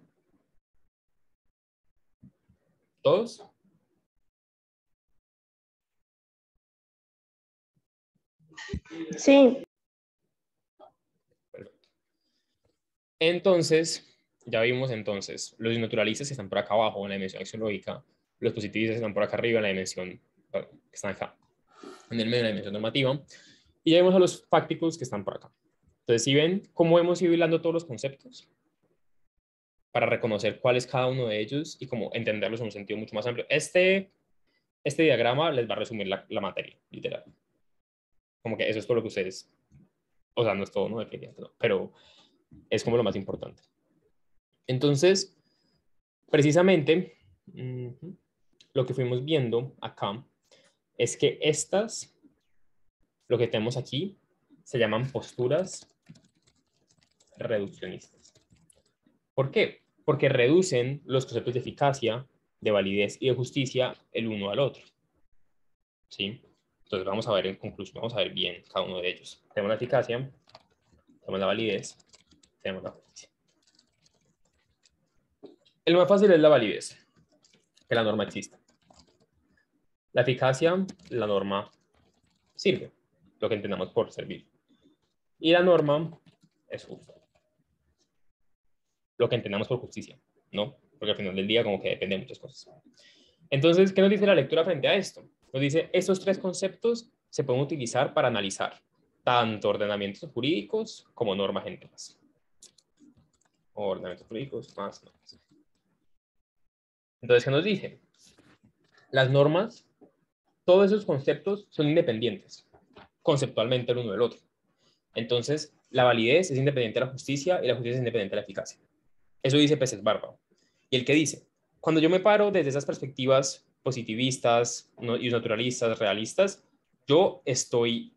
S1: ¿Todos?
S3: Sí.
S1: Perfecto. Entonces, ya vimos entonces, los naturalistas están por acá abajo en la dimensión axiológica, los positivistas están por acá arriba en la dimensión, que están acá, en el medio de la dimensión normativa, y ya vemos a los fácticos que están por acá. Entonces, si ven cómo hemos ido hilando todos los conceptos para reconocer cuál es cada uno de ellos y cómo entenderlos en un sentido mucho más amplio. Este diagrama les va a resumir la materia, literal. Como que eso es todo lo que ustedes, o sea, no es todo, ¿no? Pero es como lo más importante. Entonces, precisamente, lo que fuimos viendo acá es que lo que tenemos aquí, se llaman posturas reduccionistas. ¿Por qué? Porque reducen los conceptos de eficacia, de validez y de justicia el uno al otro. ¿Sí? Entonces vamos a ver en conclusión, vamos a ver bien cada uno de ellos. Tenemos la eficacia, tenemos la validez, tenemos la justicia. El más fácil es la validez, que la norma exista. La eficacia, la norma sirve, lo que entendamos por servir. Y la norma es justa, lo que entendamos por justicia, ¿no? Porque al final del día como que depende de muchas cosas. Entonces, ¿qué nos dice la lectura frente a esto? Nos dice, estos tres conceptos se pueden utilizar para analizar tanto ordenamientos jurídicos como normas en temas. Ordenamientos jurídicos más normas. Entonces, ¿qué nos dice? Las normas, todos esos conceptos son independientes, conceptualmente el uno del otro. Entonces, la validez es independiente de la justicia y la justicia es independiente de la eficacia. Eso dice Peces Barba. Y el que dice, cuando yo me paro desde esas perspectivas positivistas y naturalistas, realistas, yo estoy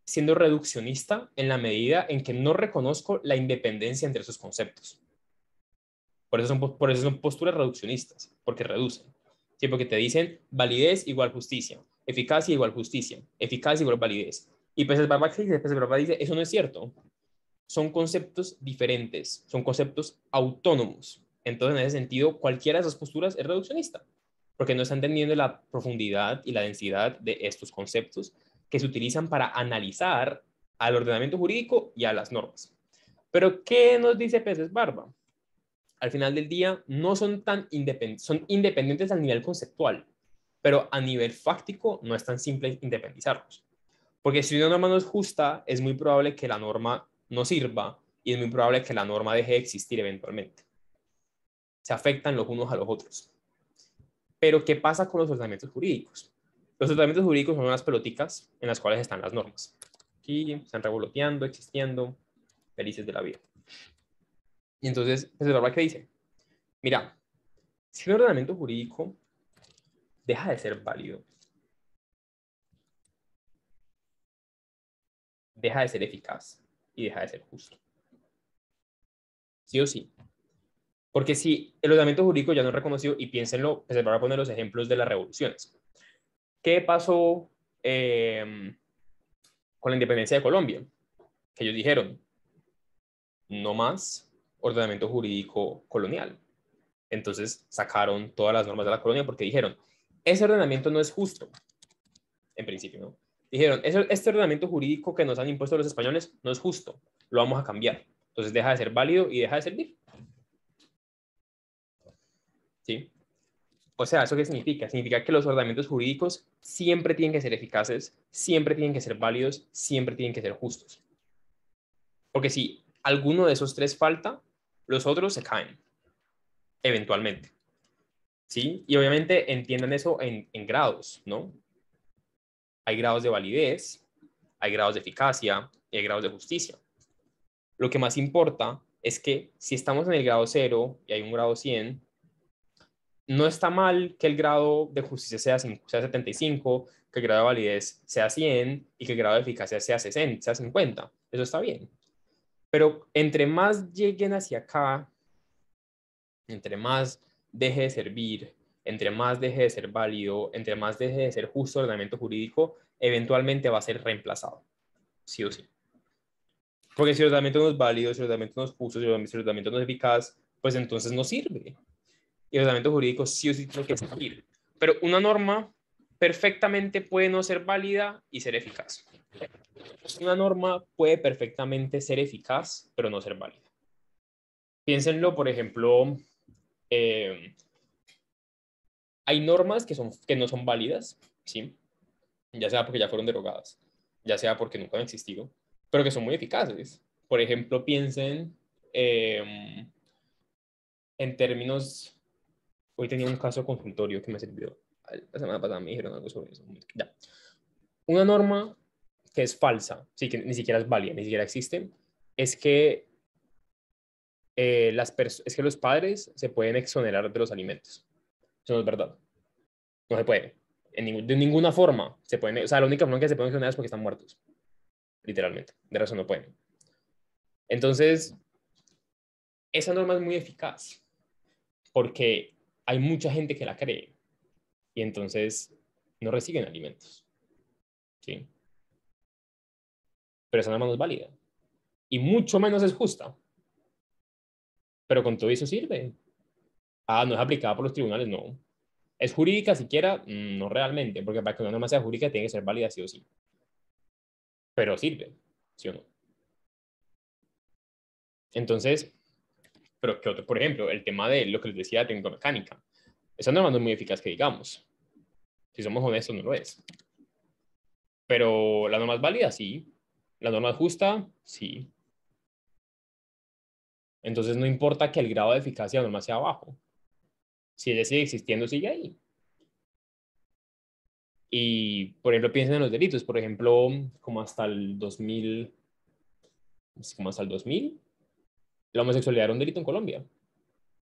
S1: siendo reduccionista en la medida en que no reconozco la independencia entre esos conceptos. Por eso son posturas reduccionistas, porque reducen. ¿Sí? Porque te dicen validez igual justicia, eficacia igual justicia, eficacia igual validez. Y Peces Barba dice, eso no es cierto. Son conceptos diferentes, son conceptos autónomos. Entonces, en ese sentido, cualquiera de esas posturas es reduccionista, porque no está entendiendo la profundidad y la densidad de estos conceptos que se utilizan para analizar al ordenamiento jurídico y a las normas. Pero, ¿qué nos dice Peces Barba? Al final del día, no son tan independientes, son independientes al nivel conceptual, pero a nivel fáctico no es tan simple independizarlos. Porque si una norma no es justa, es muy probable que la norma no sirva y es muy probable que la norma deje de existir eventualmente. Se afectan los unos a los otros. Pero, ¿qué pasa con los ordenamientos jurídicos? Los ordenamientos jurídicos son unas peloticas en las cuales están las normas. Aquí están revoloteando, existiendo, felices de la vida. Y entonces, pues, ¿qué dice? Mira, si un ordenamiento jurídico deja de ser válido, deja de ser eficaz y deja de ser justo. Sí o sí. Porque si el ordenamiento jurídico ya no es reconocido, y piénsenlo, pues se van a poner los ejemplos de las revoluciones. ¿Qué pasó con la independencia de Colombia? Que ellos dijeron, no más ordenamiento jurídico colonial. Entonces sacaron todas las normas de la colonia porque dijeron, ese ordenamiento no es justo, en principio, ¿no? Dijeron, este ordenamiento jurídico que nos han impuesto los españoles no es justo, lo vamos a cambiar. Entonces deja de ser válido y deja de servir. ¿Sí? O sea, ¿eso qué significa? Significa que los ordenamientos jurídicos siempre tienen que ser eficaces, siempre tienen que ser válidos, siempre tienen que ser justos. Porque si alguno de esos tres falta, los otros se caen, eventualmente. ¿Sí? Y obviamente entiendan eso en grados, ¿no? Hay grados de validez, hay grados de eficacia y hay grados de justicia. Lo que más importa es que si estamos en el grado 0 y hay un grado 100, no está mal que el grado de justicia sea 75, que el grado de validez sea 100 y que el grado de eficacia sea 60, sea 50. Eso está bien. Pero entre más lleguen hacia acá, entre más deje de servir, entre más deje de ser válido, entre más deje de ser justo el ordenamiento jurídico, eventualmente va a ser reemplazado, sí o sí. Porque si el ordenamiento no es válido, si el ordenamiento no es justo, si el ordenamiento no es eficaz, pues entonces no sirve. Y el ordenamiento jurídico sí o sí tiene que servir. Pero una norma perfectamente puede no ser válida y ser eficaz. Una norma puede perfectamente ser eficaz, pero no ser válida. Piénsenlo, por ejemplo, hay normas que no son válidas, ¿sí? Ya sea porque ya fueron derogadas, ya sea porque nunca han existido, pero que son muy eficaces. Por ejemplo, piensen en términos. Hoy tenía un caso consultorio que me sirvió. La semana pasada me dijeron algo sobre eso. Ya. Una norma que es falsa, sí, que ni siquiera es válida, ni siquiera existe, es que, es que los padres se pueden exonerar de los alimentos. Eso no es verdad. No se puede. De ninguna forma se pueden. O sea, la única forma que se pueden exonerar es porque están muertos. Literalmente. De razón no pueden. Entonces, esa norma es muy eficaz porque hay mucha gente que la cree y entonces no reciben alimentos. ¿Sí? Pero esa norma no es válida. Y mucho menos es justa. Pero con todo eso sirve. Ah, no es aplicada por los tribunales, no. ¿Es jurídica siquiera? No realmente, porque para que una norma sea jurídica tiene que ser válida sí o sí. Pero sirve, ¿sí o no? Entonces, pero ¿qué otro? Por ejemplo, el tema de lo que les decía de tecnomecánica. Esa norma no es muy eficaz que digamos. Si somos honestos, no lo es. Pero la norma es válida, sí. La norma es justa, sí. Entonces no importa que el grado de eficacia de la norma sea bajo. Si ella sigue existiendo, sigue ahí. Y, por ejemplo, piensen en los delitos. Por ejemplo, como hasta el 2000, como hasta el 2000, la homosexualidad era un delito en Colombia.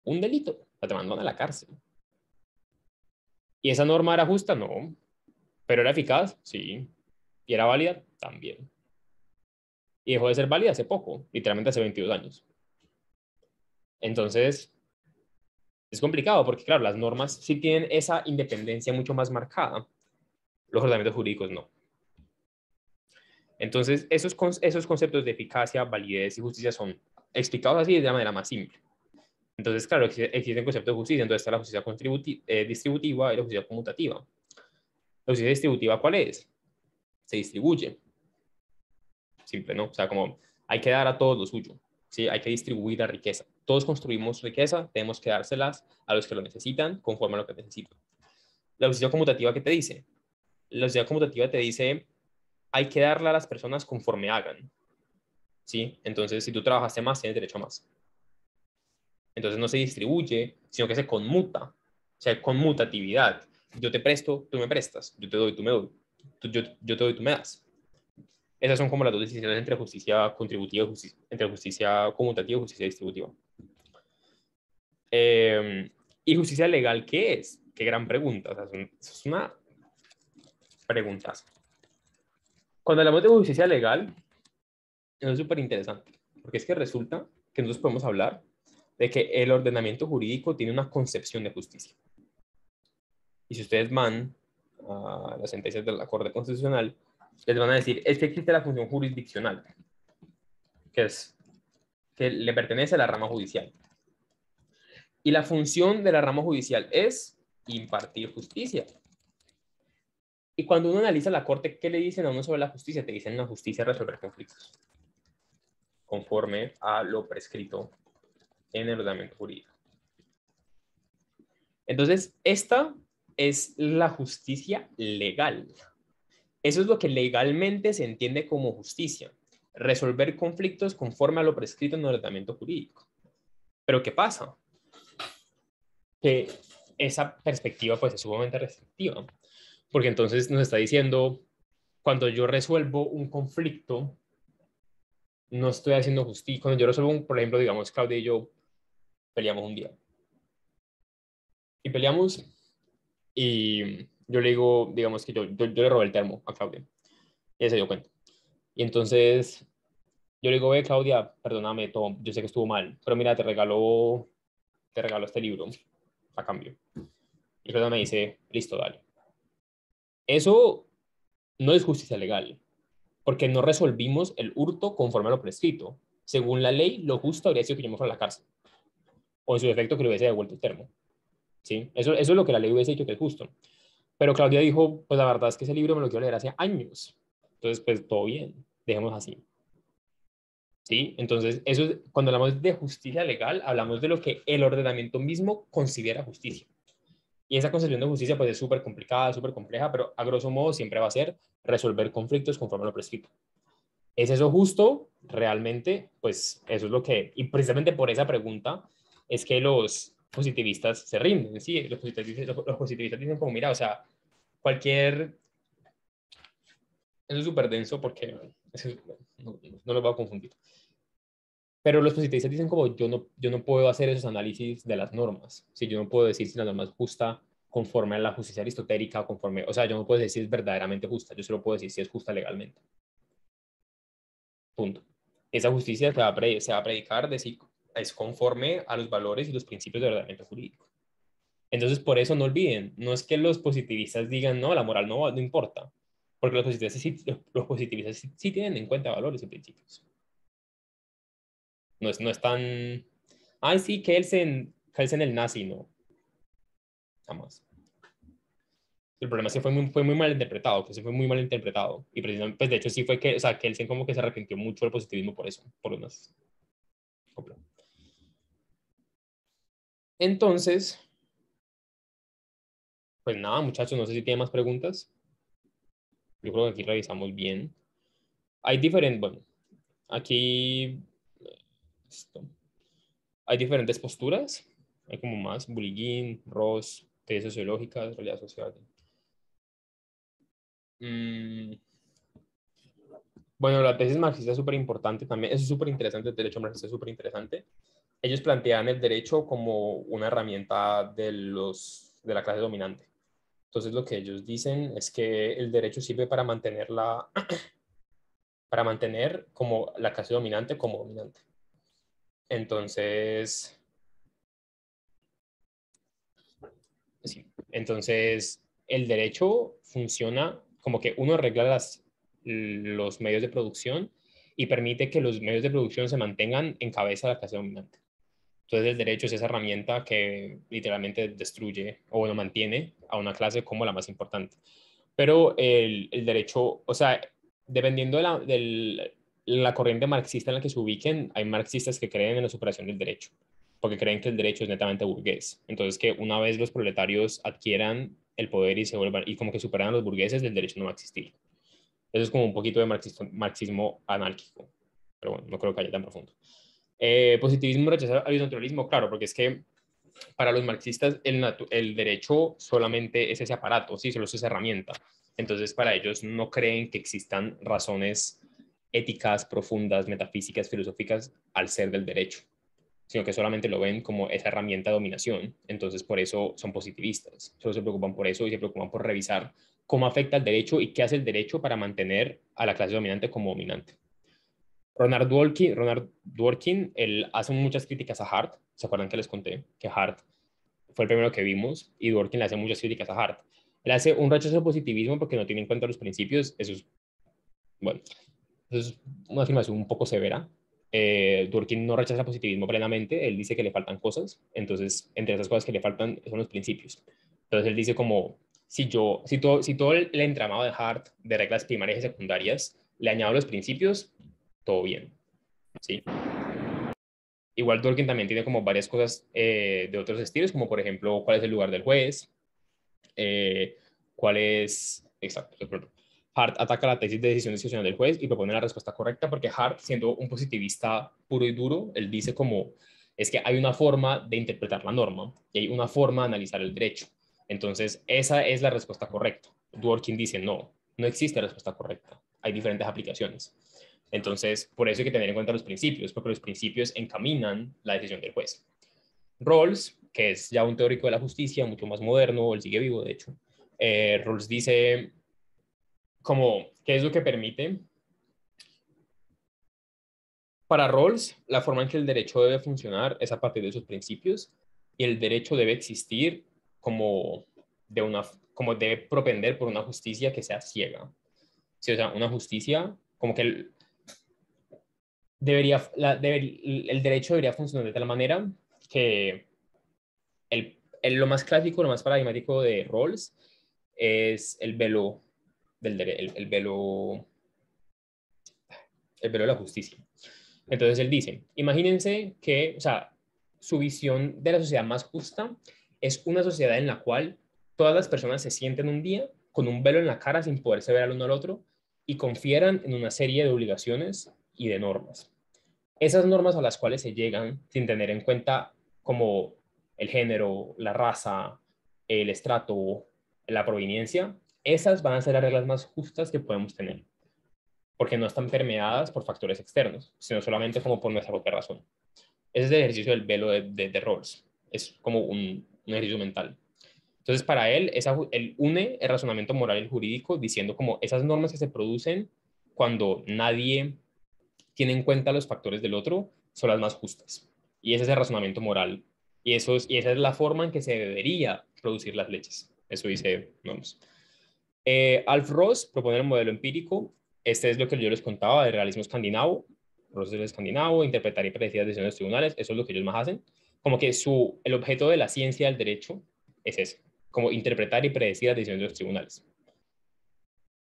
S1: Un delito. O sea, te mandan a la cárcel. ¿Y esa norma era justa? No. ¿Pero era eficaz? Sí. ¿Y era válida? También. Y dejó de ser válida hace poco, literalmente hace 22 años. Entonces, es complicado porque, claro, las normas sí tienen esa independencia mucho más marcada. Los ordenamientos jurídicos no. Entonces, esos conceptos de eficacia, validez y justicia son explicados así de la manera más simple. Entonces, claro, existen conceptos de justicia. Entonces está la justicia distributiva y la justicia conmutativa. La justicia distributiva, ¿cuál es? Se distribuye. Simple, ¿no? O sea, como hay que dar a todos lo suyo. ¿Sí? Hay que distribuir la riqueza. Todos construimos riqueza, tenemos que dárselas a los que lo necesitan conforme a lo que necesitan. La justicia conmutativa, ¿qué te dice? La justicia conmutativa te dice, hay que darle a las personas conforme hagan. ¿Sí? Entonces, si tú trabajaste más, tienes derecho a más. Entonces no se distribuye, sino que se conmuta. O sea, hay conmutatividad. Yo te presto, tú me prestas. Yo te doy, tú me doy. Yo te doy, tú me das. Esas son como las dos decisiones entre justicia contributiva y entre justicia conmutativa y justicia distributiva. ¿Y justicia legal qué es? Qué gran pregunta. O sea, es una pregunta. Cuando hablamos de justicia legal, es súper interesante, porque es que resulta que nosotros podemos hablar de que el ordenamiento jurídico tiene una concepción de justicia. Y si ustedes van a las sentencias de la Corte Constitucional, les van a decir, es que existe la función jurisdiccional, que le pertenece a la rama judicial. Y la función de la rama judicial es impartir justicia. Y cuando uno analiza la Corte, ¿qué le dicen a uno sobre la justicia? Te dicen la justicia es resolver conflictos, conforme a lo prescrito en el ordenamiento jurídico. Entonces, esta es la justicia legal. Eso es lo que legalmente se entiende como justicia. Resolver conflictos conforme a lo prescrito en el ordenamiento jurídico. Pero ¿qué pasa? Que esa perspectiva pues es sumamente restrictiva. Porque entonces nos está diciendo, cuando yo resuelvo un conflicto, no estoy haciendo justicia. Cuando yo resuelvo por ejemplo, digamos, Claudia y yo peleamos un día. Y peleamos y yo le digo, digamos que yo le robé el termo a Claudia. Y ella se dio cuenta. Y entonces Yo le digo, ve, Claudia, perdóname, Tom, yo sé que estuvo mal, pero mira, te regalo este libro a cambio. Y Claudia me dice, listo, dale. Eso no es justicia legal, porque no resolvimos el hurto conforme a lo prescrito. Según la ley, lo justo habría sido que yo me fuera a la cárcel, o en su defecto que le hubiese devuelto el termo. ¿Sí? Eso es lo que la ley hubiese dicho que es justo. Pero Claudia dijo, pues la verdad es que ese libro me lo quiero leer hace años. Entonces, pues todo bien, dejemos así. ¿Sí? Entonces, cuando hablamos de justicia legal, hablamos de lo que el ordenamiento mismo considera justicia. Y esa concepción de justicia pues es súper complicada, súper compleja, pero a grosso modo siempre va a ser resolver conflictos conforme a lo prescrito. ¿Es eso justo? Realmente, pues eso es lo que, y precisamente por esa pregunta es que los positivistas se rinden, ¿sí? Los positivistas dicen como, mira, o sea, cualquier, eso es súper denso porque no lo voy a confundir. Pero los positivistas dicen como yo no puedo hacer esos análisis de las normas. Si yo no puedo decir si la norma es justa conforme a la justicia aristotélica, conforme, o sea, yo no puedo decir si es verdaderamente justa, yo solo puedo decir si es justa legalmente. Punto. Esa justicia se va a predicar de si es conforme a los valores y los principios de ordenamiento jurídico. Entonces, por eso no olviden, no es que los positivistas digan, no, la moral no importa, porque los positivistas sí tienen en cuenta valores y principios. No es tan, ay, sí, Kelsen el nazi, no, jamás. El problema es que fue muy mal interpretado, que se fue muy mal interpretado. Y precisamente, pues de hecho sí fue que, o sea, Kelsen como que se arrepintió mucho del positivismo por eso, por unas. Entonces, pues nada, muchachos, no sé si tienen más preguntas. Yo creo que aquí revisamos bien. Hay diferentes, bueno, aquí, esto. Hay diferentes posturas. Hay como más, Bulligan, Ross, tesis sociológicas, realidad social. Mm, bueno, la tesis marxista es súper importante también. Es súper interesante, el derecho marxista es súper interesante. Ellos plantean el derecho como una herramienta de la clase dominante. Entonces, lo que ellos dicen es que el derecho sirve para para mantener como la clase dominante como dominante. Entonces, sí. Entonces, el derecho funciona como que uno arregla los medios de producción y permite que los medios de producción se mantengan en cabeza de la clase dominante. Entonces, el derecho es esa herramienta que literalmente destruye o bueno, mantiene a una clase como la más importante. Pero el derecho, o sea, dependiendo de la corriente marxista en la que se ubiquen, hay marxistas que creen en la superación del derecho, porque creen que el derecho es netamente burgués. Entonces, que una vez los proletarios adquieran el poder y se vuelvan, y como que superan a los burgueses, el derecho no va a existir. Eso es como un poquito de marxismo anárquico, pero bueno, no creo que haya tan profundo. Positivismo rechaza al naturalismo, claro, porque es que para los marxistas el derecho solamente es ese aparato, sí, solo es esa herramienta. Entonces, para ellos no creen que existan razones éticas, profundas, metafísicas, filosóficas al ser del derecho, sino que solamente lo ven como esa herramienta de dominación. Entonces, por eso son positivistas. Solo se preocupan por eso y se preocupan por revisar cómo afecta el derecho y qué hace el derecho para mantener a la clase dominante como dominante. Ronald Dworkin, él hace muchas críticas a Hart. ¿Se acuerdan que les conté que Hart fue el primero que vimos y Dworkin le hace muchas críticas a Hart? Él hace un rechazo al positivismo porque no tiene en cuenta los principios. Bueno, eso es una afirmación un poco severa. Dworkin no rechaza el positivismo plenamente. Él dice que le faltan cosas. Entonces, entre esas cosas que le faltan son los principios. Entonces, él dice como, si todo el entramado de Hart, de reglas primarias y secundarias, le añado los principios, todo bien. ¿Sí? Igual Tolkien también tiene como varias cosas de otros estilos, como por ejemplo, cuál es el lugar del juez, eh, cuál es, exacto, Hart ataca la tesis de decisión discrecional del juez y propone la respuesta correcta porque Hart, siendo un positivista puro y duro, él dice como, es que hay una forma de interpretar la norma y hay una forma de analizar el derecho. Entonces, esa es la respuesta correcta. Dworkin dice, no, no existe respuesta correcta. Hay diferentes aplicaciones. Entonces, por eso hay que tener en cuenta los principios, porque los principios encaminan la decisión del juez. Rawls, que es ya un teórico de la justicia, mucho más moderno, él sigue vivo, de hecho, Rawls dice como, ¿qué es lo que permite Para Rawls, la forma en que el derecho debe funcionar es a partir de sus principios y el derecho debe existir como, como debe propender por una justicia que sea ciega. Sí, o sea, una justicia como que el derecho debería funcionar de tal manera que lo más clásico, lo más paradigmático de Rawls es el velo de la justicia. Entonces él dice, imagínense que, o sea, su visión de la sociedad más justa es una sociedad en la cual todas las personas se sienten un día con un velo en la cara sin poderse ver al uno al otro y confieran en una serie de obligaciones y de normas. Esas normas a las cuales se llegan sin tener en cuenta como el género, la raza, el estrato, la proveniencia, esas van a ser las reglas más justas que podemos tener porque no están permeadas por factores externos, sino solamente como por nuestra propia razón. Ese es el ejercicio del velo de Rawls. Es como un ejercicio mental. Entonces, para él, él une el razonamiento moral y el jurídico diciendo como esas normas que se producen cuando nadie tiene en cuenta los factores del otro son las más justas. Y ese es el razonamiento moral. Y esa es la forma en que se debería producir las leyes. Eso dice Noms. Alf Ross propone el modelo empírico. Este es lo que yo les contaba del realismo escandinavo. Ross es el escandinavo, interpretar y predecir las decisiones de los tribunales. Eso es lo que ellos más hacen. Como que el objeto de la ciencia del derecho es ese, como interpretar y predecir las decisiones de los tribunales.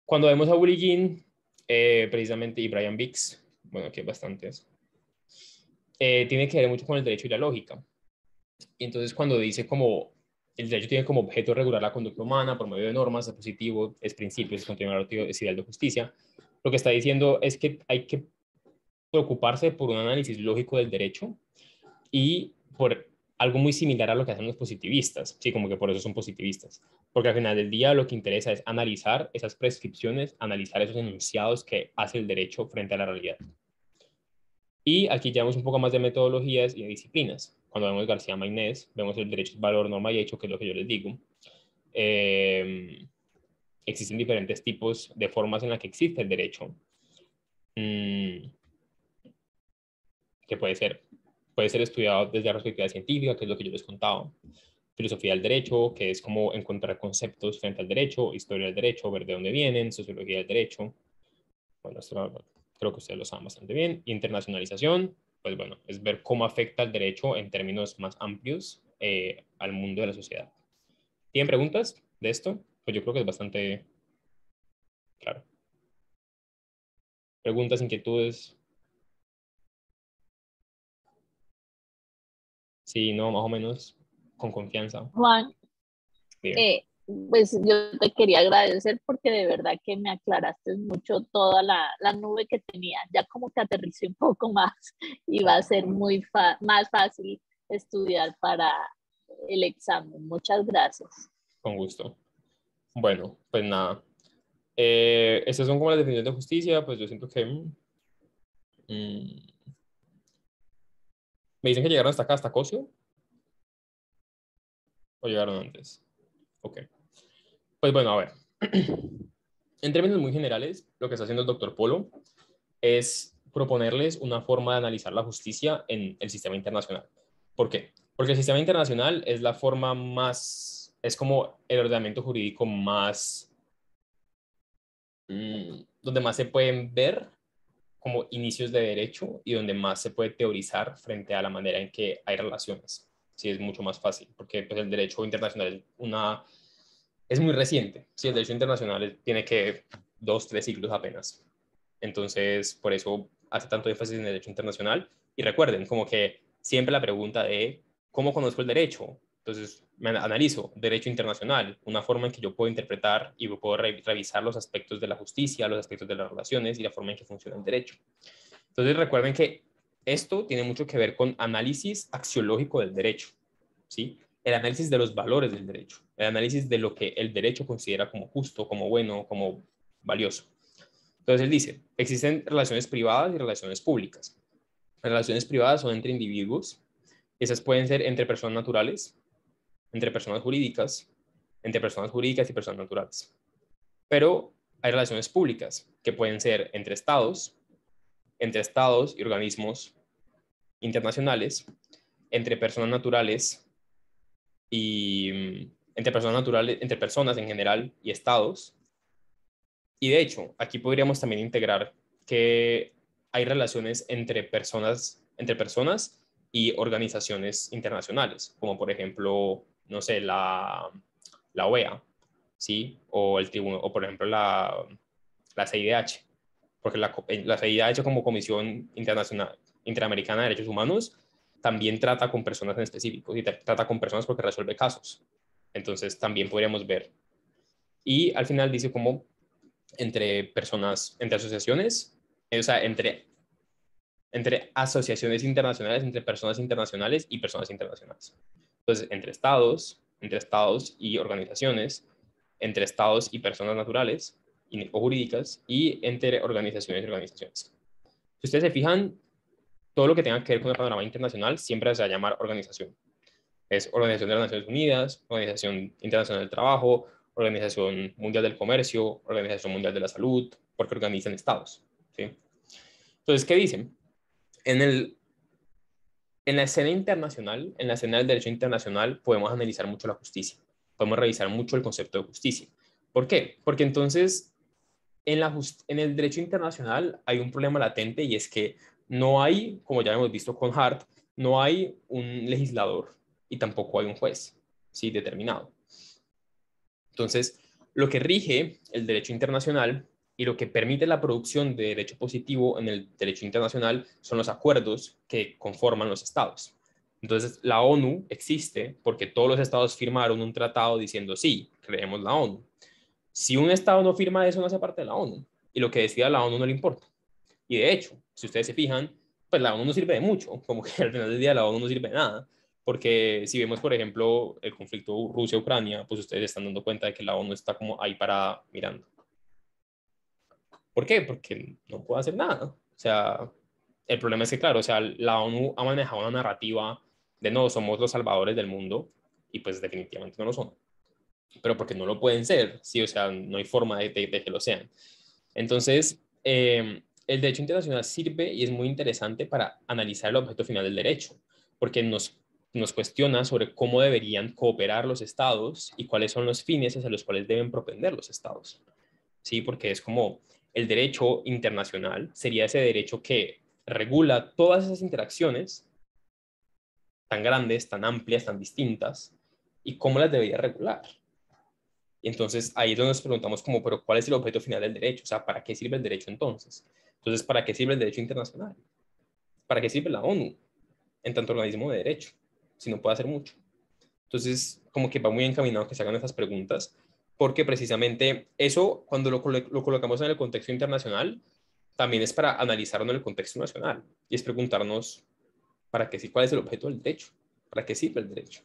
S1: Cuando vemos a Willie Ginn, precisamente, y Brian Biggs, bueno, aquí hay bastantes, tiene que ver mucho con el derecho y la lógica. Y entonces cuando dice como el derecho tiene como objeto regular la conducta humana por medio de normas, es positivo, es principio, es contenido narrativo, es ideal de justicia, lo que está diciendo es que hay que preocuparse por un análisis lógico del derecho y por algo muy similar a lo que hacen los positivistas, sí, como que por eso son positivistas, porque al final del día lo que interesa es analizar esas prescripciones, analizar esos enunciados que hace el derecho frente a la realidad. Y aquí llevamos un poco más de metodologías y de disciplinas. Cuando vemos García Maynés, vemos el derecho, valor, norma y hecho, que es lo que yo les digo. Existen diferentes tipos de formas en las que existe el derecho. Que puede ser estudiado desde la perspectiva científica, que es lo que yo les contaba. Filosofía del derecho, que es como encontrar conceptos frente al derecho, historia del derecho, ver de dónde vienen, sociología del derecho. Bueno, esto creo que ustedes lo saben bastante bien. Internacionalización, pues bueno, es ver cómo afecta el derecho en términos más amplios al mundo de la sociedad. ¿Tienen preguntas de esto? Pues yo creo que es bastante claro. ¿Preguntas, inquietudes? Sí, no, más o menos con confianza.
S2: Juan,
S1: Bien.
S2: pues yo te quería agradecer porque de verdad que me aclaraste mucho toda la nube que tenía. Ya como que aterricé un poco más y va a ser más fácil estudiar para el examen. Muchas gracias.
S1: Con gusto. Bueno, pues nada. Estas son como las definiciones de justicia, pues yo siento que... me dicen que llegaron hasta acá, hasta Cosio, o llegaron antes. Ok. Pues bueno, a ver. En términos muy generales, lo que está haciendo el doctor Polo es proponerles una forma de analizar la justicia en el sistema internacional. ¿Por qué? Porque el sistema internacional es la forma más, es como el ordenamiento jurídico más, donde más se pueden ver como inicios de derecho y donde más se puede teorizar frente a la manera en que hay relaciones. Sí, es mucho más fácil, porque pues, el derecho internacional es muy reciente. Sí, el derecho internacional tiene que 2, 3 siglos apenas. Entonces, por eso hace tanto énfasis en el derecho internacional. Y recuerden, como que siempre la pregunta de ¿cómo conozco el derecho? Entonces, me analizo derecho internacional, una forma en que yo puedo interpretar y puedo revisar los aspectos de la justicia, los aspectos de las relaciones y la forma en que funciona el derecho. Entonces, recuerden que esto tiene mucho que ver con análisis axiológico del derecho, ¿sí? El análisis de los valores del derecho, el análisis de lo que el derecho considera como justo, como bueno, como valioso. Entonces él dice, existen relaciones privadas y relaciones públicas. Las relaciones privadas son entre individuos, esas pueden ser entre personas naturales, entre personas jurídicas y personas naturales. Pero hay relaciones públicas que pueden ser entre estados, entre estados y organismos internacionales, entre personas naturales y entre personas en general y estados. Y de hecho, aquí podríamos también integrar que hay relaciones entre personas y organizaciones internacionales, como por ejemplo, no sé, la OEA, ¿sí? O el tribuno, o por ejemplo la CIDH, porque la CIDH como Comisión Internacional Interamericana de Derechos Humanos también trata con personas en específico y trata con personas porque resuelve casos. Entonces también podríamos ver. Y al final dice como entre personas, entre asociaciones, o sea, entre asociaciones internacionales, entre personas internacionales y personas internacionales. Entonces, entre estados y organizaciones, entre estados y personas naturales o jurídicas, y entre organizaciones y organizaciones. Si ustedes se fijan, todo lo que tenga que ver con el panorama internacional siempre se va a llamar organización. Es Organización de las Naciones Unidas, Organización Internacional del Trabajo, Organización Mundial del Comercio, Organización Mundial de la Salud, porque organizan estados, ¿sí? Entonces, ¿qué dicen? En la escena internacional, en la escena del derecho internacional, podemos analizar mucho la justicia, podemos revisar mucho el concepto de justicia. ¿Por qué? Porque entonces, en el derecho internacional hay un problema latente y es que no hay, como ya hemos visto con Hart, no hay un legislador y tampoco hay un juez, ¿sí? Determinado. Entonces, lo que rige el derecho internacional y lo que permite la producción de derecho positivo en el derecho internacional son los acuerdos que conforman los estados. Entonces, la ONU existe porque todos los estados firmaron un tratado diciendo, sí, creemos la ONU. Si un estado no firma eso, no hace parte de la ONU. Y lo que decida la ONU no le importa. Y de hecho, si ustedes se fijan, pues la ONU no sirve de mucho. Como que al final del día la ONU no sirve de nada. Porque si vemos, por ejemplo, el conflicto Rusia-Ucrania, pues ustedes están dando cuenta de que la ONU está como ahí para mirando. ¿Por qué? Porque no puede hacer nada. O sea, el problema es que, claro, o sea, la ONU ha manejado una narrativa de no, somos los salvadores del mundo, y pues definitivamente no lo son. Pero porque no lo pueden ser, sí, o sea, no hay forma de que lo sean. Entonces, el derecho internacional sirve y es muy interesante para analizar el objeto final del derecho, porque nos cuestiona sobre cómo deberían cooperar los estados y cuáles son los fines hacia los cuales deben propender los estados. Sí, porque es como el derecho internacional sería ese derecho que regula todas esas interacciones tan grandes, tan amplias, tan distintas, y cómo las debería regular. Y entonces ahí es donde nos preguntamos como, pero ¿cuál es el objeto final del derecho? O sea, ¿para qué sirve el derecho entonces? Entonces, ¿para qué sirve el derecho internacional? ¿Para qué sirve la ONU en tanto organismo de derecho? Si no puede hacer mucho. Entonces, como que va muy encaminado que se hagan esas preguntas, porque precisamente eso, cuando lo colocamos en el contexto internacional, también es para analizarlo en el contexto nacional. Y es preguntarnos, ¿para qué sí? ¿Cuál es el objeto del derecho? ¿Para qué sirve el derecho?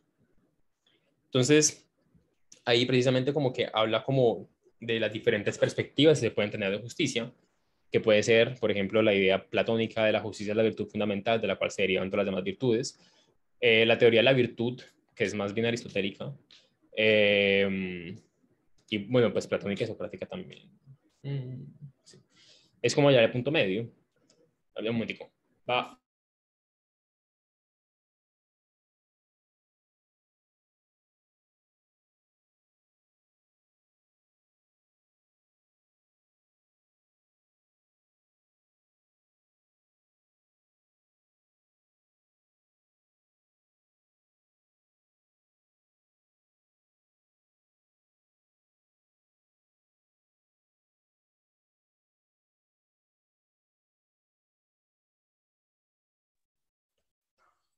S1: Entonces, ahí precisamente como que habla como de las diferentes perspectivas que se pueden tener de justicia, que puede ser, por ejemplo, la idea platónica de la justicia es la virtud fundamental, de la cual se derivan todas las demás virtudes, la teoría de la virtud, que es más bien aristotélica, y bueno, pues platónica y socrática también. Sí. Es como hallar el punto medio. A ver, un momentico. Va.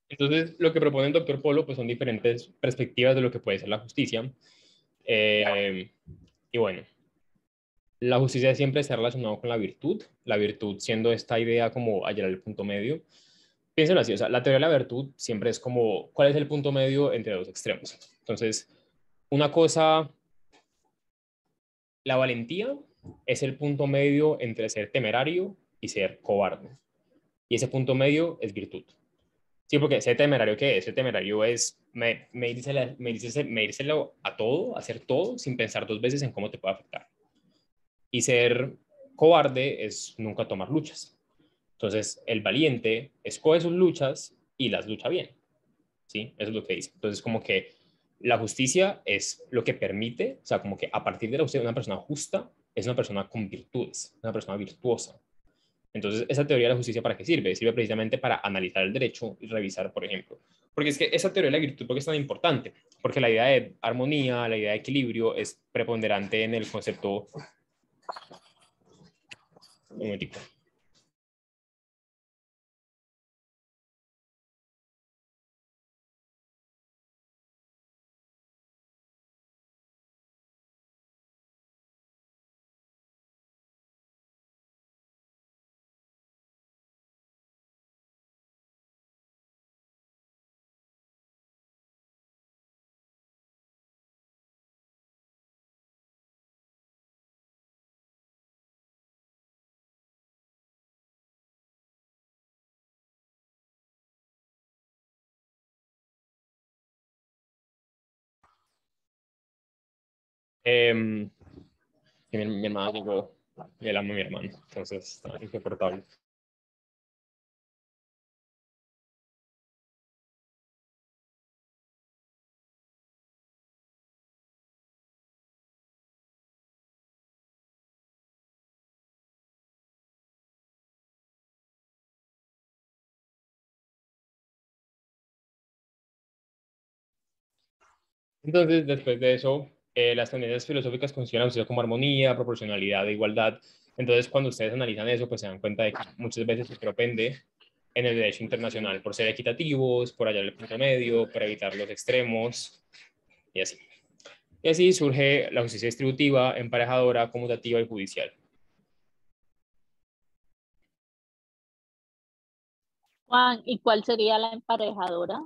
S1: Entonces, lo que propone el doctor Polo pues, son diferentes perspectivas de lo que puede ser la justicia. Y bueno, la justicia siempre está relacionada con la virtud siendo esta idea como hallar el punto medio. Piénsenlo así, o sea, la teoría de la virtud siempre es como, ¿cuál es el punto medio entre dos extremos? Entonces, una cosa, la valentía es el punto medio entre ser temerario y ser cobarde. Y ese punto medio es virtud. Sí, porque ser temerario, ¿qué es? Ser temerario es medírselo a todo, hacer todo sin pensar dos veces en cómo te puede afectar. Y ser cobarde es nunca tomar luchas. Entonces, el valiente escoge sus luchas y las lucha bien, ¿sí? Eso es lo que dice. Entonces, como que la justicia es lo que permite, o sea, como que a partir de la justicia, una persona justa es una persona con virtudes, una persona virtuosa. Entonces, esa teoría de la justicia, ¿para qué sirve? Sirve precisamente para analizar el derecho y revisar, por ejemplo. Porque es que esa teoría de la virtud, ¿por qué es tan importante? Porque la idea de armonía, la idea de equilibrio es preponderante en el concepto. Un momentico. Eh, mi hermano llegó, y él ama a mi hermano, entonces está insoportable. Entonces, después de eso, las tendencias filosóficas consideran la justicia como armonía, proporcionalidad e igualdad. Entonces, cuando ustedes analizan eso, pues se dan cuenta de que muchas veces se propende en el derecho internacional por ser equitativos, por hallar el punto medio, por evitar los extremos y así. Y así surge la justicia distributiva, emparejadora, conmutativa y judicial.
S2: Juan, ¿y cuál sería la emparejadora?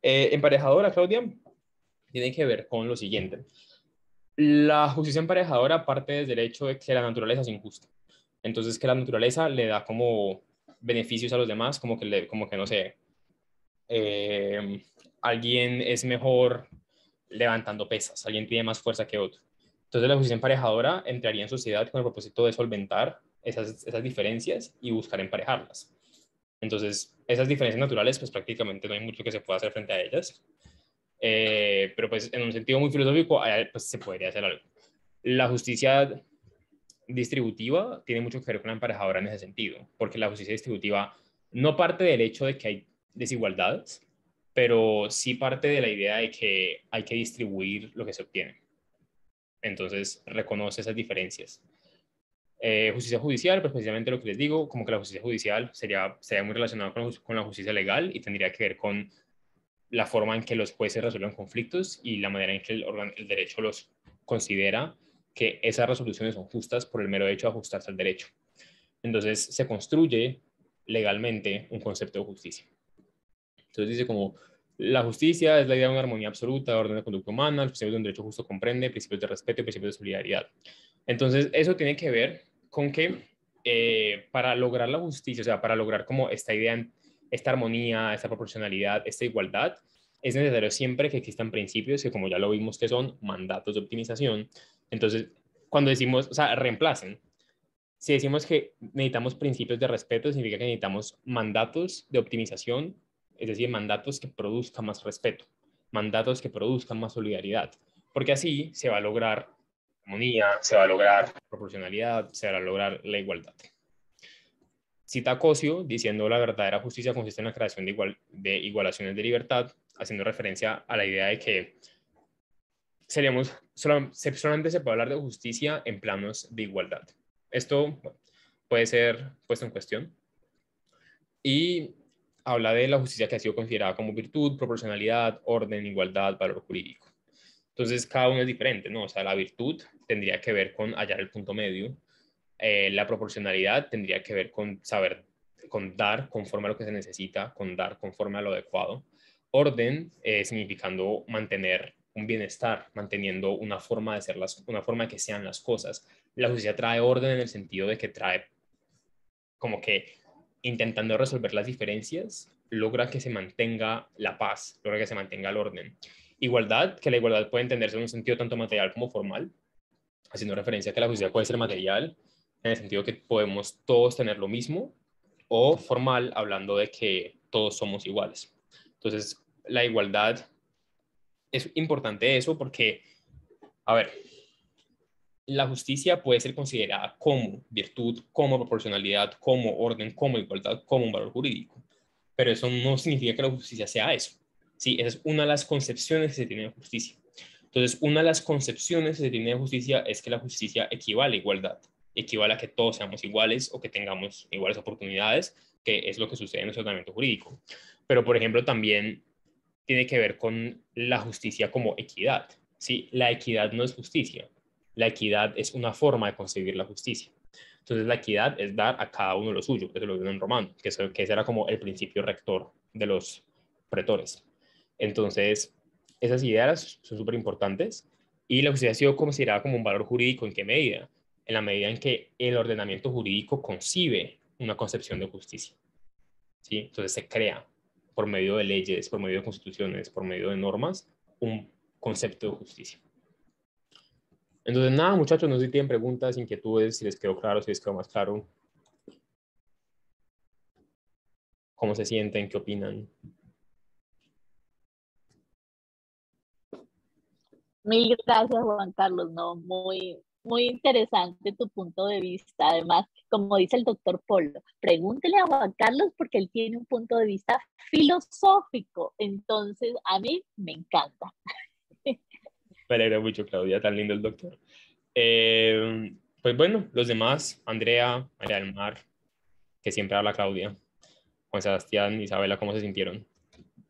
S1: Emparejadora, Claudia, tiene que ver con lo siguiente. La justicia emparejadora parte desde el hecho de que la naturaleza es injusta. Entonces, que la naturaleza le da como beneficios a los demás, como que no sé, eh, alguien es mejor levantando pesas, alguien tiene más fuerza que otro. Entonces, la justicia emparejadora entraría en sociedad con el propósito de solventar esas diferencias y buscar emparejarlas. Entonces, esas diferencias naturales, pues prácticamente no hay mucho que se pueda hacer frente a ellas. Pero pues en un sentido muy filosófico, pues se podría hacer algo. La justicia distributiva tiene mucho que ver con la emparejadora en ese sentido, porque la justicia distributiva no parte del hecho de que hay desigualdades, pero sí parte de la idea de que hay que distribuir lo que se obtiene. Entonces reconoce esas diferencias. Justicia judicial, pues precisamente lo que les digo, como que la justicia judicial sería muy relacionada con la justicia legal y tendría que ver con la forma en que los jueces resuelven conflictos y la manera en que el derecho los considera que esas resoluciones son justas por el mero hecho de ajustarse al derecho. Entonces se construye legalmente un concepto de justicia. Entonces dice como la justicia es la idea de una armonía absoluta, de orden de conducta humana, los principios de un derecho justo comprende, principios de respeto y principios de solidaridad. Entonces eso tiene que ver con que para lograr la justicia, o sea, para lograr como esta idea, esta armonía, esta proporcionalidad, esta igualdad, es necesario siempre que existan principios que, como ya lo vimos, que son mandatos de optimización. Entonces, cuando decimos, o sea, reemplacen, si decimos que necesitamos principios de respeto, significa que necesitamos mandatos de optimización, es decir, mandatos que produzcan más respeto, mandatos que produzcan más solidaridad, porque así se va a lograr armonía, se va a lograr proporcionalidad, se va a lograr la igualdad. Cita Cosio diciendo la verdadera justicia consiste en la creación de igualaciones de libertad, haciendo referencia a la idea de que solamente se puede hablar de justicia en planos de igualdad. Esto puede ser puesto en cuestión. Y habla de la justicia que ha sido considerada como virtud, proporcionalidad, orden, igualdad, valor jurídico. Entonces, cada uno es diferente, ¿no? O sea, la virtud tendría que ver con hallar el punto medio, la proporcionalidad tendría que ver con saber, con dar conforme a lo que se necesita, con dar conforme a lo adecuado. Orden, significando mantener un bienestar, manteniendo una forma de ser una forma de que sean las cosas. La justicia trae orden en el sentido de que trae como que intentando resolver las diferencias, logra que se mantenga la paz, logra que se mantenga el orden. Igualdad, que la igualdad puede entenderse en un sentido tanto material como formal, haciendo referencia a que la justicia puede ser material, en el sentido que podemos todos tener lo mismo, o formal, hablando de que todos somos iguales. Entonces, la igualdad es importante eso porque, a ver, la justicia puede ser considerada como virtud, como proporcionalidad, como orden, como igualdad, como un valor jurídico. Pero eso no significa que la justicia sea eso. Sí, esa es una de las concepciones que se tiene de justicia. Entonces, una de las concepciones que se tiene de justicia es que la justicia equivale a igualdad, equivale a que todos seamos iguales o que tengamos iguales oportunidades, que es lo que sucede en nuestro ordenamiento jurídico. Pero, por ejemplo, también tiene que ver con la justicia como equidad. ¿Sí? La equidad no es justicia. La equidad es una forma de concebir la justicia. Entonces, la equidad es dar a cada uno lo suyo, eso lo vieron en Romano, que ese era como el principio rector de los pretores. Entonces, esas ideas son súper importantes y la justicia ha sido considerada como un valor jurídico. ¿En qué medida? En la medida en que el ordenamiento jurídico concibe una concepción de justicia. ¿Sí? Entonces se crea por medio de leyes, por medio de constituciones, por medio de normas, un concepto de justicia. Entonces, nada, muchachos, no sé si tienen preguntas, inquietudes, si les quedó claro, si les quedó más claro. ¿Cómo se sienten? ¿Qué opinan?
S2: Mil gracias, Juan Carlos, no, muy interesante tu punto de vista. Además, como dice el doctor Polo, pregúntele a Juan Carlos porque él tiene un punto de vista filosófico. Entonces, a mí me encanta.
S1: Me alegra mucho, Claudia, tan lindo el doctor. Pues bueno, los demás, Andrea, María del Mar, que siempre habla Claudia, Juan Sebastián, Isabela, ¿cómo se sintieron?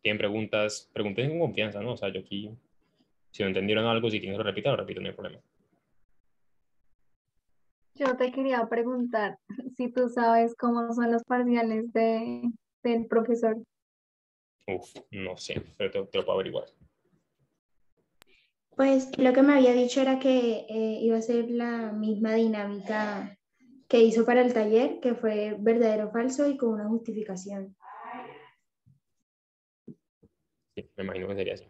S1: ¿Tienen preguntas? Pregunten con confianza, ¿no? O sea, yo aquí, si no entendieron algo, si quieren que lo repito, no hay problema.
S4: Yo te quería preguntar si tú sabes cómo son los parciales del profesor.
S1: Uf, no sé, pero te lo puedo averiguar.
S5: Pues lo que me había dicho era que iba a ser la misma dinámica que hizo para el taller, que fue verdadero o falso y con una justificación.
S1: Sí, me imagino que sería así.